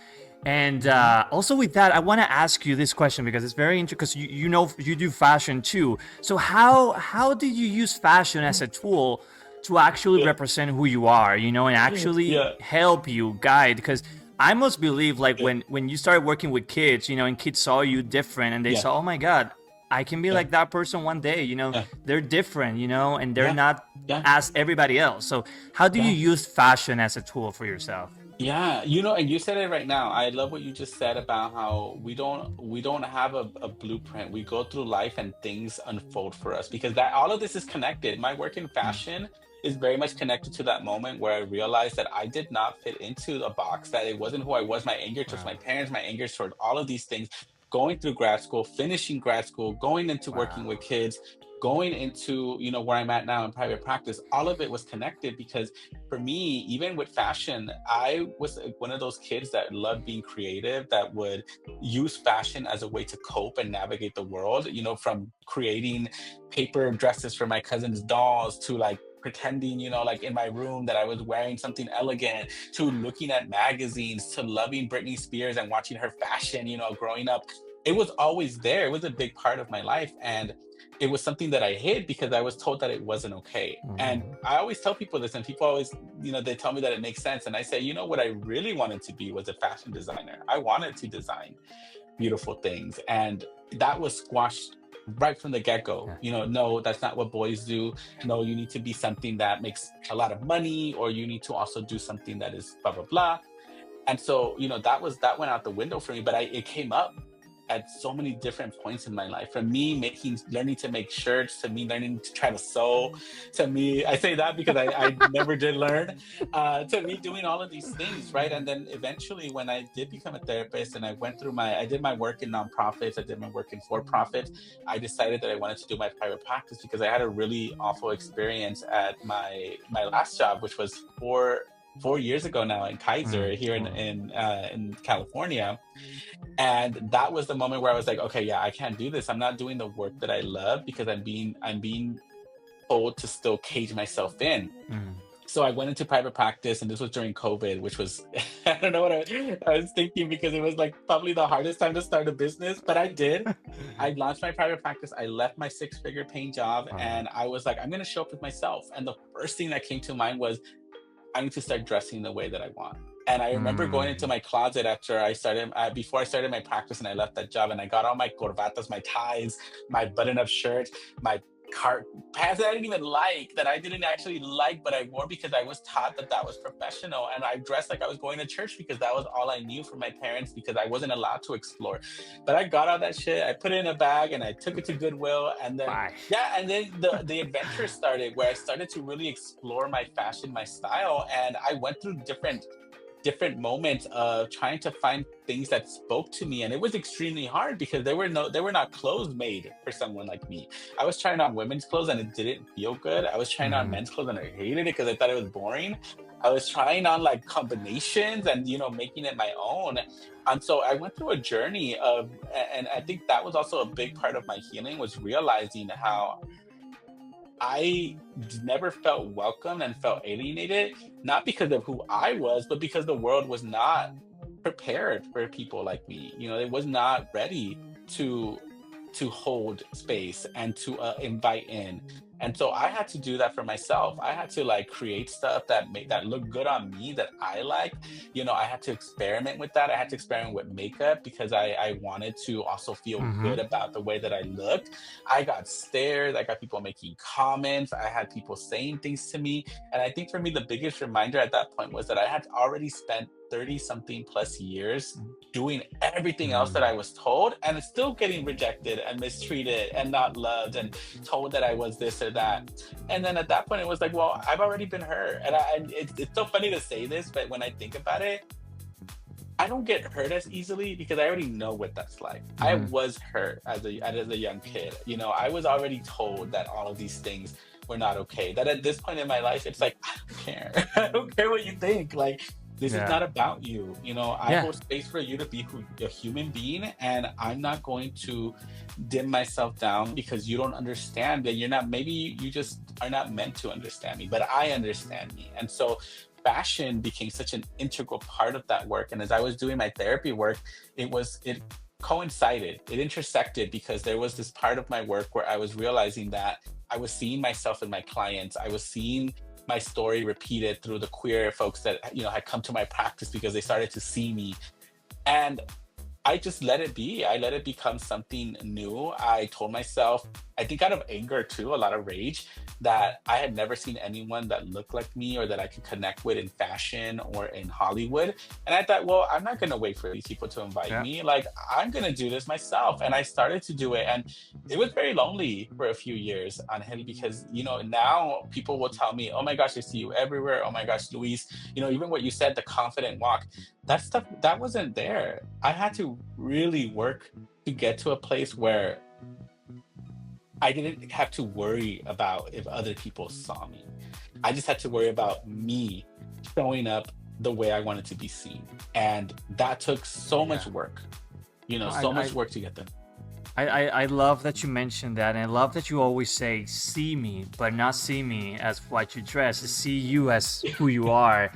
And Mhm. also with that, I want to ask you this question because it's very interesting. Because you do fashion too. So how did you use fashion as a tool to actually Yeah, represent who you are? And actually yeah, help you guide? Because I must believe like yeah, when you started working with kids, and kids saw you different, and they yeah, saw, oh my God, I can be yeah, like that person one day. yeah, They're different, and they're yeah, not yeah, as everybody else. So how do you yeah, use fashion as a tool for yourself? yeah. And you said it right now. I love what you just said about how we don't have a blueprint. We go through life and things unfold for us because that all of this is connected. My work in Mm. fashion is very much connected to that moment where I realized that I did not fit into a box, that it wasn't who I was, my anger towards Wow. my parents, my anger toward all of these things, going through grad school, finishing grad school, going into working with Wow. kids, going into, where I'm at now in private practice. All of it was connected because for me, even with fashion, I was one of those kids that loved being creative, that would use fashion as a way to cope and navigate the world, from creating paper dresses for my cousin's dolls to like pretending, like in my room that I was wearing something elegant, to looking at magazines, to loving Britney Spears and watching her fashion, growing up. It was always there. It was a big part of my life. And it was something that I hid because I was told that it wasn't okay. And Mhm. I always tell people this, and people always, they tell me that it makes sense. And I say, what I really wanted to be was a fashion designer. I wanted to design beautiful things. And that was squashed right from the get-go. Yeah. No, that's not what boys do. No, you need to be something that makes a lot of money, or you need to also do something that is blah blah blah. And so, that went out the window for me, but it came up at so many different points in my life. From me learning to make shirts, to me learning to try to sew, to me, I say that because I never did learn, to me doing all of these things, right? And then eventually, when I did become a therapist and I did my work in nonprofits, I did my work in for profits, I decided that I wanted to do my private practice because I had a really awful experience at my last job, which was 4 years ago now in Kaiser Mm. here in Wow. in California. And that was the moment where I was like, okay, yeah, I can't do this. I'm not doing the work that I love because I'm being told to still cage myself in. Mm. So I went into private practice, and this was during COVID, which was I don't know what I was thinking, because it was like probably the hardest time to start a business, but I did. I launched my private practice. I left my six-figure paying job, Wow. and I was like, I'm gonna show up with myself. And the first thing that came to mind was, I need to start dressing the way that I want. And I remember going into Mm. my closet before I started my practice and I left that job, and I got all my corbatas, my ties, my button-up shirt, my pants that I didn't even like, that I didn't actually like, but I wore because I was taught that that was professional. And I dressed like I was going to church because that was all I knew from my parents, because I wasn't allowed to explore. But I got all that shit, I put it in a bag, and I took it to Goodwill. And then, Bye. yeah, and then the adventure started, where I started to really explore my fashion, my style, and I went through different different moments of trying to find things that spoke to me, and it was extremely hard because they were not clothes made for someone like me. I was trying on women's clothes and it didn't feel good. I was trying on Mhm. men's clothes and I hated it because I thought it was boring. I was trying on like combinations and making it my own. And so I went through a journey of, and I think that was also a big part of my healing, was realizing how never felt welcome and felt alienated, not because of who I was, but because the world was not prepared for people like me. It was not ready to hold space and to invite in. And so I had to do that for myself. I had to like create stuff that looked good on me, that I like. I had to experiment with that. I had to experiment with makeup because I wanted to also feel good Mhm. about the way that I looked. I got stares. I got people making comments. I had people saying things to me. And I think for me, the biggest reminder at that point was that I had already spent 30 something plus years doing everything else that Mm. I was told, and it's still getting rejected and mistreated and not loved and told that I was this or that. And then at that point, it was like, well, I've already been hurt. And it's so funny to say this, but when I think about it, I don't get hurt as easily because I already know what that's like. I Mhm. was hurt as a young kid. I was already told that all of these things were not okay. That at this point in my life, it's like, I don't care. I don't care what you think. Like, this is Yeah. not about you. I Yeah. hold space for you to be a human being, and I'm not going to dim myself down because you don't understand. And you're not, maybe you just are not meant to understand me, but I understand me. And so fashion became such an integral part of that work. And as I was doing my therapy work, it coincided, it intersected, because there was this part of my work where I was realizing that I was seeing myself in my clients. I was seeing my story repeated through the queer folks that had come to my practice because they started to see me. And I just let it be. I let it become something new. I told myself, I think out of anger too, a lot of rage, that I had never seen anyone that looked like me or that I could connect with in fashion or in Hollywood. And I thought, well, I'm not going to wait for these people to invite Yeah. me. Like, I'm going to do this myself. And I started to do it. And it was very lonely for a few years on Hilly because, now people will tell me, oh my gosh, I see you everywhere. Oh my gosh, Luis, even what you said, the confident walk, that stuff that wasn't there. I had to really work to get to a place where I didn't have to worry about if other people saw me. I just had to worry about me showing up the way I wanted to be seen. And that took so Yeah. much work, No, so much work to get there. I love that you mentioned that, and I love that you always say "see me," but not see me as what you dress, see you as who you are.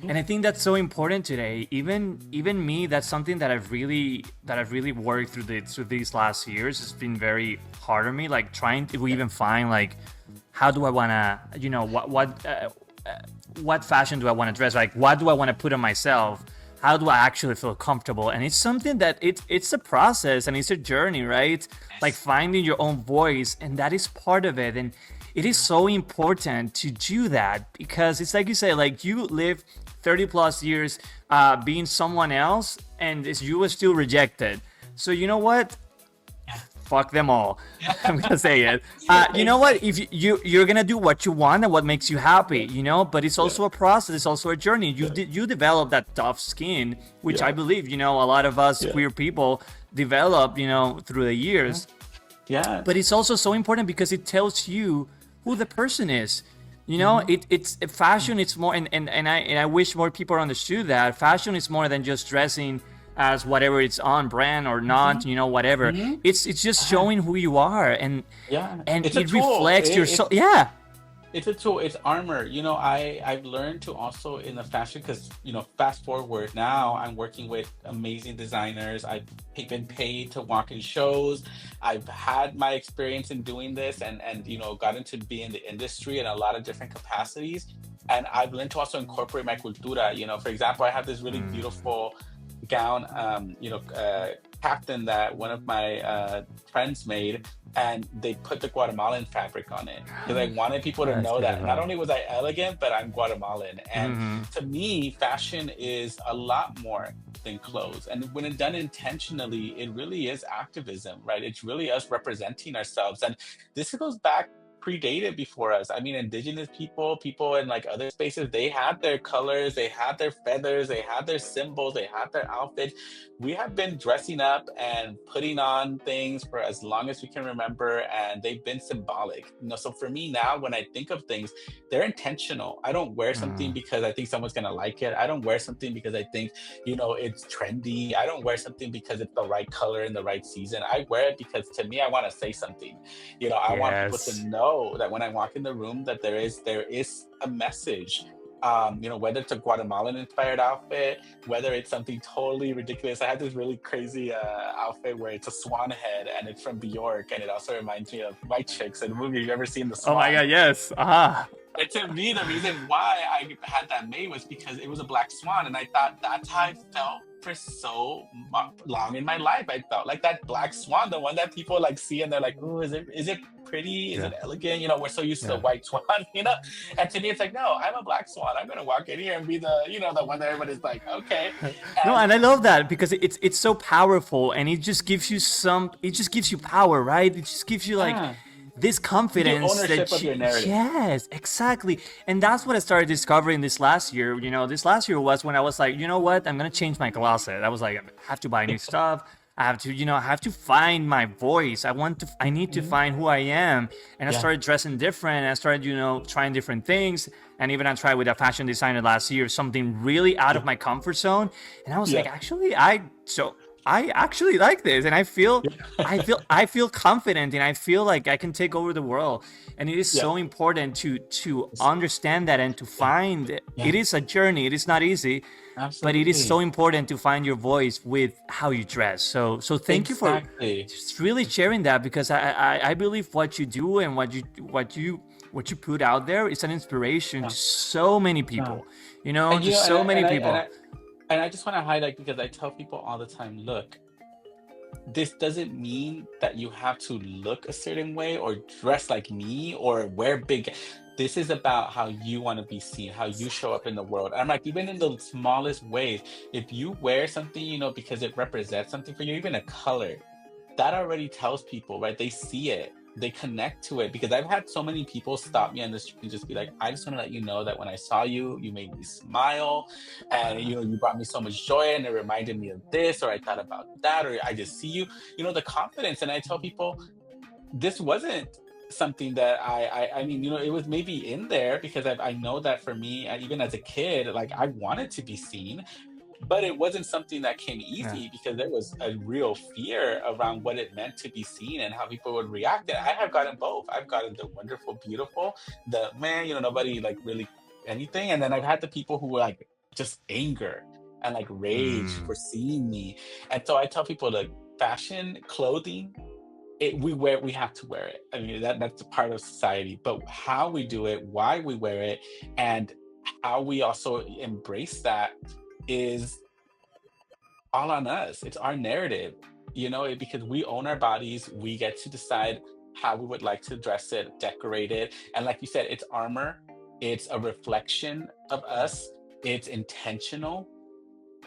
And I think that's so important today. Even me, that's something that I've really worked through these last years. It's been very hard on me, like trying to even find like how do I wanna, what fashion do I want to dress? Like, what do I want to put on myself? How do I actually feel comfortable? And it's something that it's a process and it's a journey, right? Like Yes. finding your own voice, and that is part of it. And it is so important to do that because it's like you say, like you live 30 plus years being someone else, and you were still rejected. So you know what? Fuck them all. I'm gonna say it. You know what? If you're gonna do what you want and what makes you happy, but it's Yeah. also a process. It's also a journey. Yeah. You develop that tough skin, which I Yeah. believe a lot of us Yeah. queer people develop through the Yeah. years. Yeah. But it's also so important because it tells you who the person is. Mhm. It's fashion. It's more, and I wish more people understood that fashion is more than just dressing as whatever it's on brand or not. Mhm. Whatever. Mhm. It's just Uh-huh. showing who you are, and Yeah. and It's a it tool. reflects your soul. Yeah. It's a tool. It's armor. I've learned to also in the fashion, because fast forward now, I'm working with amazing designers. Been paid to walk in shows. I've had my experience in doing this, and gotten to be in the industry in a lot of different capacities. And I've learned to also incorporate my cultura. For example, I have this really Mm, beautiful gown, captain that one of my friends made, and they put the Guatemalan fabric on it because I wanted people to that's know that not beautiful. only was I elegant, but I'm Guatemalan. And Hmm. to me, fashion is a lot more than clothes. And when it's done intentionally, it really is activism, right? It's really us representing ourselves. And this goes back. predated before us. I mean, indigenous people in like other spaces, they had their colors, they had their feathers, they had their symbols, they had their outfits. We have been dressing up and putting on things for as long as we can remember, and they've been symbolic. So for me now, when I think of things, they're intentional. I don't wear something Mm, because I think someone's gonna like it. I don't wear something because I think, it's trendy. I don't wear something because it's the right color in the right season. I wear it because to me, I want to say something. I want people to yes. know that when I walk in the room, that there is a message. Whether it's a Guatemalan inspired outfit, whether it's something totally ridiculous. I had this really crazy outfit where it's a swan head and it's from Bjork, and it also reminds me of White Chicks, a movie. You've ever seen The Oh my Swan? God, yes. Ah. And to me, the reason why I had that made was because it was a black swan, and I thought that's how I felt for so long in my life. I felt like that black swan, the one that people like see and they're like, "Oh, is it pretty? Is Yeah. it elegant?" We're so used to the Yeah. white swan, And to me, it's like, no, I'm a black swan. I'm gonna walk in here and be the one that everybody's like, okay. No, And and I love that because it's so powerful, and it just gives you it just gives you power, right? It just gives you like yeah, this gives you confidence ownership that of your narrative. yes, exactly. And that's what I started discovering this last year. This last year was when I was like, you know what? I'm gonna change my closet. I was like, I have to buy new stuff. I have to, I have to find my voice. I need to Mhm. find who I am. And I Yeah, started dressing different. And I started, trying different things. And even I tried with a fashion designer last year, something really out yeah, of my comfort zone. And I was like, yeah, actually, I actually like this, and I feel confident, and I feel like I can take over the world. And it is yeah, so important to understand that and to yeah, find yeah. it is a journey. It is not easy, but it is so Absolutely, important to find your voice with how you dress. So thank you for exactly. just really sharing that, because I believe what you do and what you put out there is an inspiration Yeah, to so many yeah. people. And To so many and people. I just want to highlight, because I tell people all the time, look, this doesn't mean that you have to look a certain way or dress like me or wear big. This is about how you want to be seen, how you show up in the world. I'm like, even in the smallest ways, if you wear something, because it represents something for you, even a color, that already tells people, right? They see it, they connect to it. Because I've had so many people stop me on the street and just be like, I just want to let you know that when I saw you, you made me smile, and you brought me so much joy, and it reminded me of this, or I thought about that, or I just see you, the confidence. And I tell people, this wasn't something that I mean, it was maybe in there because I know that for me, even as a kid, like I wanted to be seen, but it wasn't something that came Yeah. easy because there was a real fear around what it meant to be seen and how people would react. And I have gotten both. I've gotten the wonderful, beautiful, the man, nobody like really anything. And then I've had the people who were like just anger and like rage Mm, for seeing me. And so I tell people, like, fashion, clothing, we have to wear it. I mean, that's a part of society, but how we do it, why we wear it, and how we also embrace that is all on us. It's our narrative, because we own our bodies. We get to decide how we would like to dress it, decorate it. And like you said, it's armor, it's a reflection of yeah. us, it's intentional.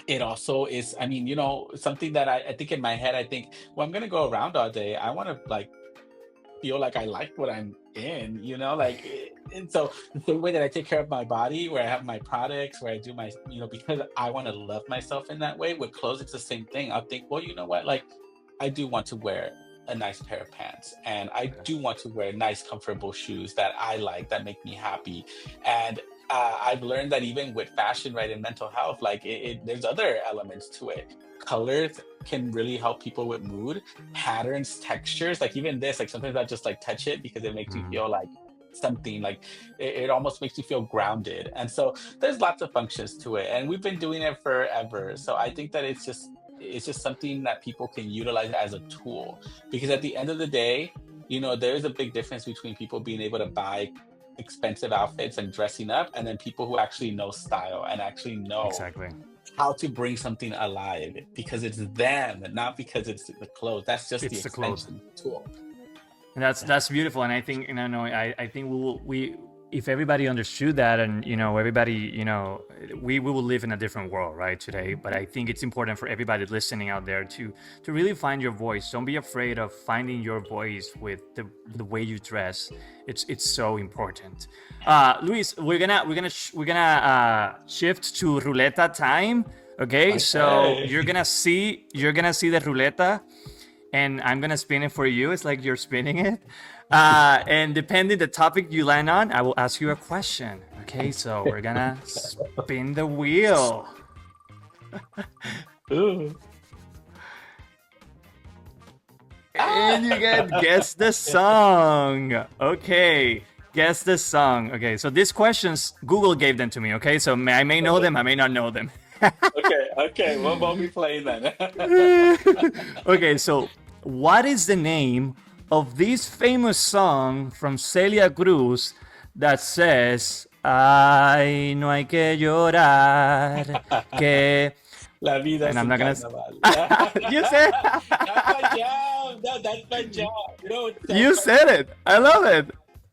It also is, I mean, something that I think in my head, I think, well, I'm going to go around all day. I want to like feel like I like what I'm in, like, and so the same way that I take care of my body, where I have my products, where I do my, because I want to love myself in that way. With clothes, it's the same thing. I'll think, well, you know what, like, I do want to wear a nice pair of pants, and I do want to wear nice, comfortable shoes that I like, that make me happy. And I've learned that even with fashion, right, and mental health, like there's other elements to it. Colors can really help people with mood, patterns, textures, like even this, like sometimes I just like touch it because it makes me Mm. feel like something, like it almost makes you feel grounded. And so there's lots of functions to it, and we've been doing it forever. So I think that it's just something that people can utilize as a tool, because at the end of the day, there is a big difference between people being able to buy expensive outfits and dressing up, and then people who actually know style and actually know Exactly. how to bring something alive, because it's them, not because it's the clothes. That's just the It's the clothes. extension tool. And that's Yeah. that's beautiful. And I think, I think if everybody understood that, and everybody, we will live in a different world, right, today. But I think it's important for everybody listening out there to really find your voice. Don't be afraid of finding your voice with the way you dress. It's so important. Luis, we're gonna shift to roulette time. Okay, so Okay. you're gonna see the roulette, and I'm gonna spin it for you. It's like you're spinning it. And depending the topic you land on, I will ask you a question. Okay, so we're gonna spin the wheel. Ooh. And you get guess the song. Okay, guess the song. Okay, so these questions, Google gave them to me. Okay, so I may know them, I may not know them. Okay. What will we playing then? Okay, so what is the name of this famous song from Celia Cruz that says, "Ay, no hay que llorar, que..." La vida es And I'm un not gonna. carnaval. You said. That's my job. No, that's my job. It's so You said it. I love it.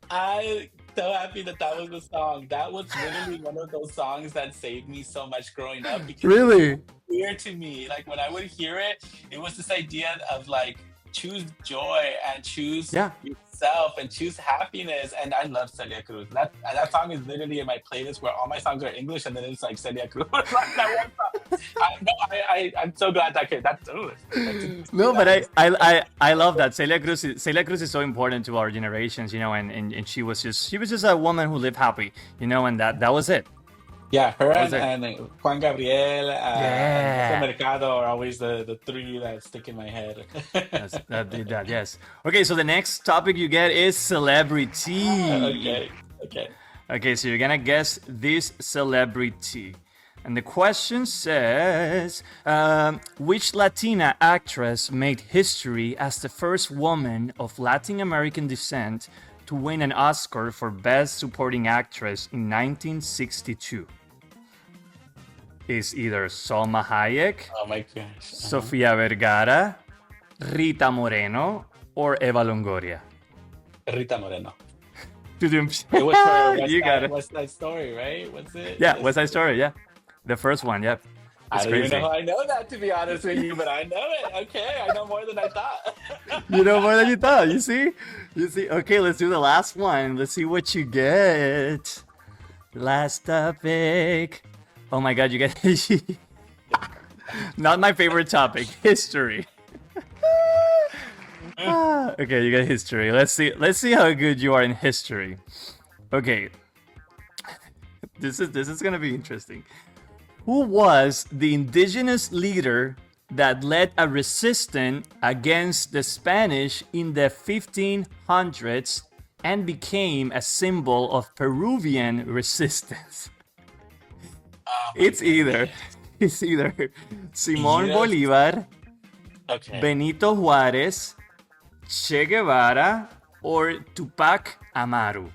I'm so happy that that was the song. That was literally one of those songs that saved me so much growing up because it was Really? clear to me. Like when I would hear it, it was this idea of like choose joy and choose Yeah. yourself and choose happiness. And I love Celia Cruz. That song is literally in my playlist where all my songs are English and then it's like Celia Cruz. Like that one song. I'm so glad that kid. No, but I love that. Celia Cruz is so important to our generations, and she was just a woman who lived happy, and that was it. Yeah, her That was it. and Juan Gabriel and Pepe Yeah. Mercado are always the three that stick in my head. That did that. Yes. Okay, so the next topic you get is celebrity. Okay. Okay, so you're gonna guess this celebrity. And the question says, which Latina actress made history as the first woman of Latin American descent to win an Oscar for Best Supporting Actress in 1962? Is either Salma Hayek, Oh my gosh. Sofia Vergara, Rita Moreno, or Eva Longoria? Rita Moreno. It It was for You got it. West Side Story, right? What's it? Yeah, West Side Story, yeah. The first one, yep. I It's don't even crazy. know how I know that, to be honest with you, but I know it. Okay, I know more than I thought. You know more than you thought. You see? Okay, let's do the last one. Let's see what you get. Last topic. Oh my god, you get not my favorite topic, history. Okay, you get history. Let's see how good you are in history. Okay. This is gonna be interesting. Who was the indigenous leader that led a resistance against the Spanish in the 1500s and became a symbol of Peruvian resistance? It's either Simón Bolívar, Okay. Benito Juárez, Che Guevara, or Tupac Amaru.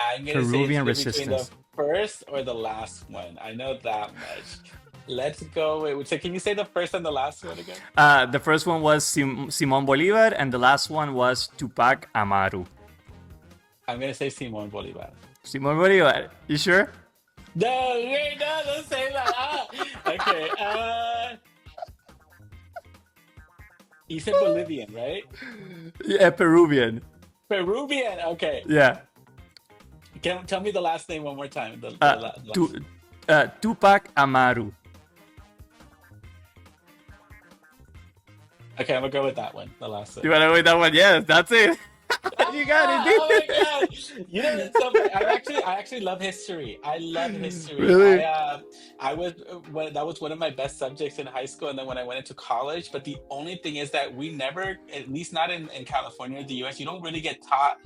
I'm gonna Peruvian say it's between the resistance. first or the last one. I know that much. Let's go. Wait, so can you say the first and the last one again? The first one was Simón Bolívar, and the last one was Tupac Amaru. I'm gonna say Simón Bolívar. Simón Bolívar, you sure? No, wait, no, don't say that. Okay. You said Bolivian, right? Yeah, Peruvian. Peruvian. Okay. Yeah. Tell me the last name one more time. Tupac Amaru. Okay, I'm gonna go with that one. The last one. You wanna wait that one? Yes, that's it. You got it. Oh my god! You know, it's so funny. I actually love history. I love history. Really? That was one of my best subjects in high school, and then when I went into college. But the only thing is that we never, at least not in California or the U.S., you don't really get taught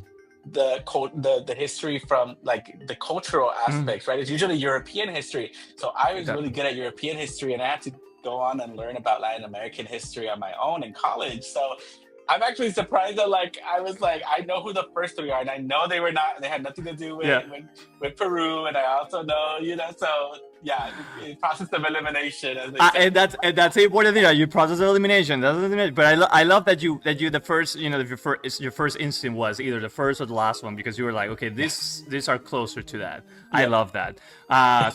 the history from like the cultural aspects, right? It's usually European history. So I was really good at European history, and I had to go on and learn about Latin American history on my own in college. So I'm actually surprised that like I was like I know who the first three are, and I know they had nothing to do Yeah. with Peru, and I also know so yeah, process of elimination as they say. And that's the important thing. That you process of elimination. That's elimination. But I love that you the first your first instinct was either the first or the last one, because you were like, okay, these are closer to that. I Yeah, love that.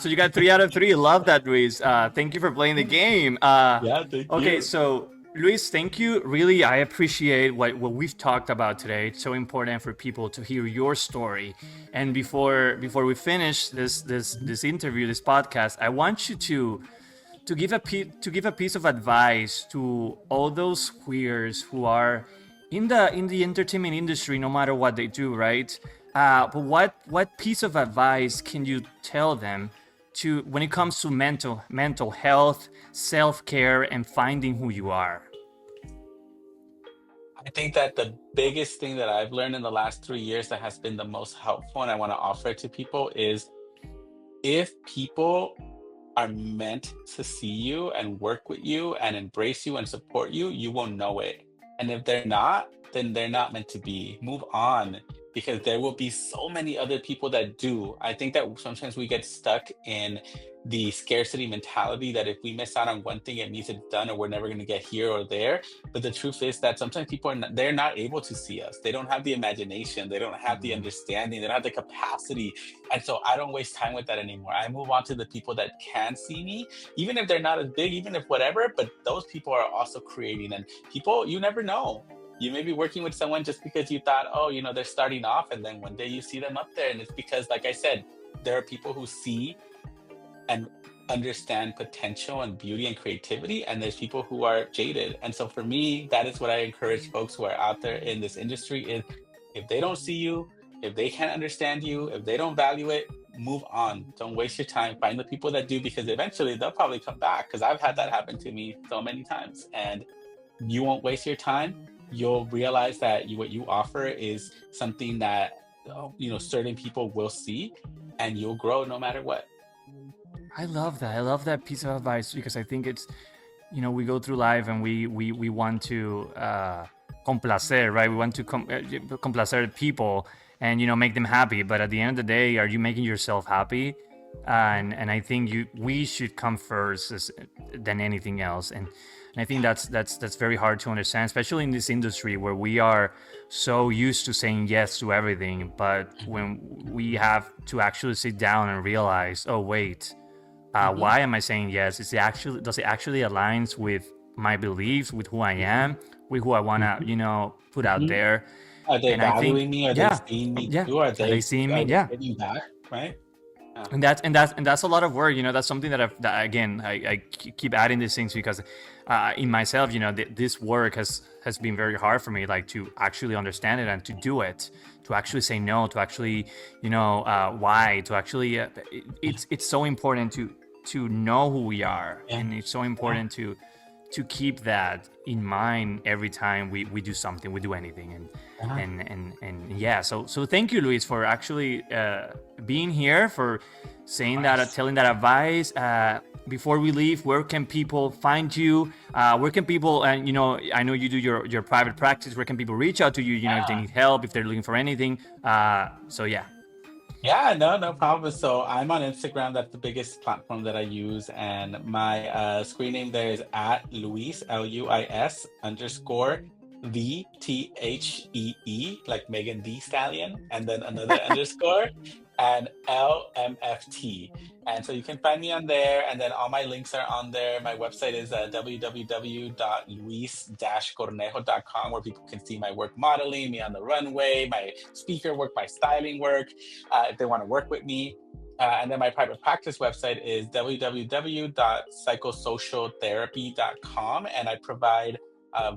So you got 3 out of 3. Love that, Luis. Thank you for playing the game. yeah, thank Okay, you. so Luis, thank you. Really, I appreciate what we've talked about today. It's so important for people to hear your story. And before we finish this interview, this podcast, I want you to give a piece of advice to all those queers who are in the entertainment industry, no matter what they do, right? But what piece of advice can you tell them to when it comes to mental health, self care, and finding who you are? I think that the biggest thing that I've learned in the last 3 years that has been the most helpful, and I want to offer it to people, is if people are meant to see you and work with you and embrace you and support you, you will know it. And if they're not, then they're not meant to be. Move on, because there will be so many other people that do. I think that sometimes we get stuck in the scarcity mentality that if we miss out on one thing, it means it's done or we're never going to get here or there. But the truth is that sometimes people they're not able to see us. They don't have the imagination. They don't have the understanding. They don't have the capacity. And so I don't waste time with that anymore. I move on to the people that can see me, even if they're not as big, even if whatever, but those people are also creating. And people, you never know. You may be working with someone just because you thought, oh, they're starting off. And then one day you see them up there. And it's because, like I said, there are people who see and understand potential and beauty and creativity, and there's people who are jaded. And so for me, that is what I encourage folks who are out there in this industry is, if they don't see you, if they can't understand you, if they don't value it, move on. Don't waste your time. Find the people that do, because eventually they'll probably come back, because I've had that happen to me so many times. And you won't waste your time. You'll realize that what you offer is something that certain people will see, and you'll grow no matter what. I love that. I love that piece of advice, because I think it's, we go through life and we want to complacer, right? We want to complacer people and make them happy. But at the end of the day, are you making yourself happy? And I think we should come first than anything else. And I think that's very hard to understand, especially in this industry where we are so used to saying yes to everything. But when we have to actually sit down and realize, oh wait, why am I saying yes? Does it actually aligns with my beliefs, with who I am, with who I wanna, put out Mhm. there? Are they And I think, valuing me? Are they yeah, seeing me yeah, too? are they seeing me? Are they Yeah, giving back? Right? Yeah. and that's a lot of work. That's something that again I keep adding these things, because in myself, this work has been very hard for me, like to actually understand it and to do it, to actually say no, to actually why, to actually it's so important to know who we are, Yeah. and it's so Yeah. important to keep that in mind every time we do something, we do anything. Yeah. And yeah, so thank you, Luis, for actually being here, for saying that, Nice. telling that advice. Before we leave, where can people find you? Where can people, and I know you do your private practice, where can people reach out to you, if they Yeah. need help, if they're looking for anything? So yeah. Yeah, no problem. So I'm on Instagram. That's the biggest platform that I use. And my screen name there is at Luis, Luis underscore VTHEE, like Megan Thee Stallion, and then another underscore, and LMFT. And so you can find me on there. And then all my links are on there. My website is www.luis-cornejo.com, where people can see my work modeling, me on the runway, my speaker work, my styling work, if they want to work with me. And then my private practice website is www.psychosocialtherapy.com. And I provide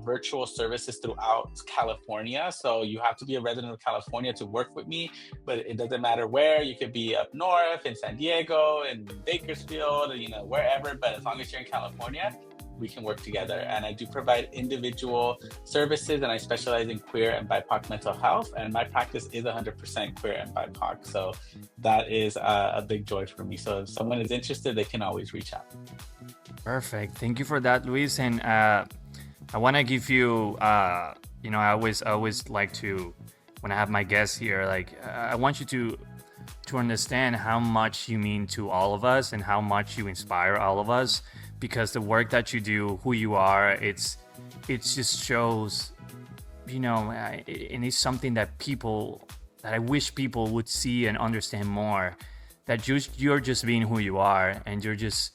virtual services throughout California. So you have to be a resident of California to work with me, but it doesn't matter where. You could be up north in San Diego, in Bakersfield, wherever. But as long as you're in California, we can work together. And I do provide individual services, and I specialize in queer and BIPOC mental health. And my practice is 100% queer and BIPOC. So that is a big joy for me. So if someone is interested, they can always reach out. Perfect. Thank you for that, Luis. And I want to give you, I always like to, when I have my guests here, like I want you to understand how much you mean to all of us and how much you inspire all of us, because the work that you do, who you are, it just shows, and it's something that I wish people would see and understand more, that you're just being who you are, and you're just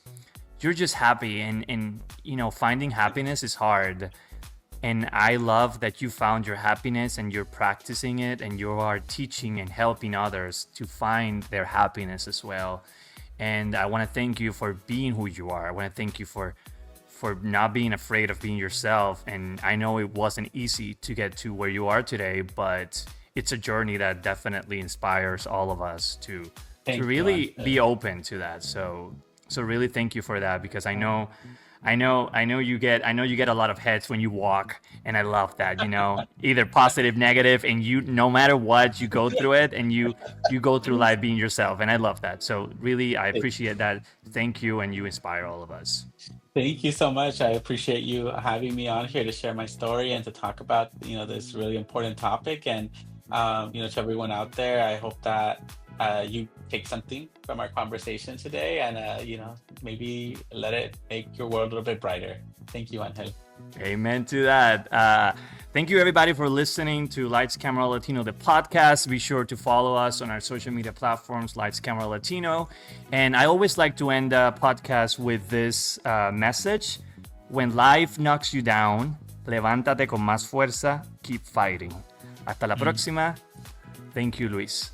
happy, and finding happiness is hard. And I love that you found your happiness and you're practicing it, and you are teaching and helping others to find their happiness as well. And I want to thank you for being who you are. I want to thank you for not being afraid of being yourself. And I know it wasn't easy to get to where you are today, but it's a journey that definitely inspires all of us to really be open to that. So really thank you for that, because I know you get a lot of heads when you walk, and I love that, either positive, negative, and no matter what, you go through it, and you go through life being yourself, and I love that. So really, I appreciate that. Thank you, and you inspire all of us. Thank you so much. I appreciate you having me on here to share my story and to talk about, this really important topic. And, to everyone out there, I hope that you take something from our conversation today and, maybe let it make your world a little bit brighter. Thank you, Angel. Amen to that. Thank you, everybody, for listening to Lights Camera Latino, the podcast. Be sure to follow us on our social media platforms, Lights Camera Latino. And I always like to end a podcast with this message. When life knocks you down, levántate con más fuerza, keep fighting. Hasta la próxima. Thank you, Luis.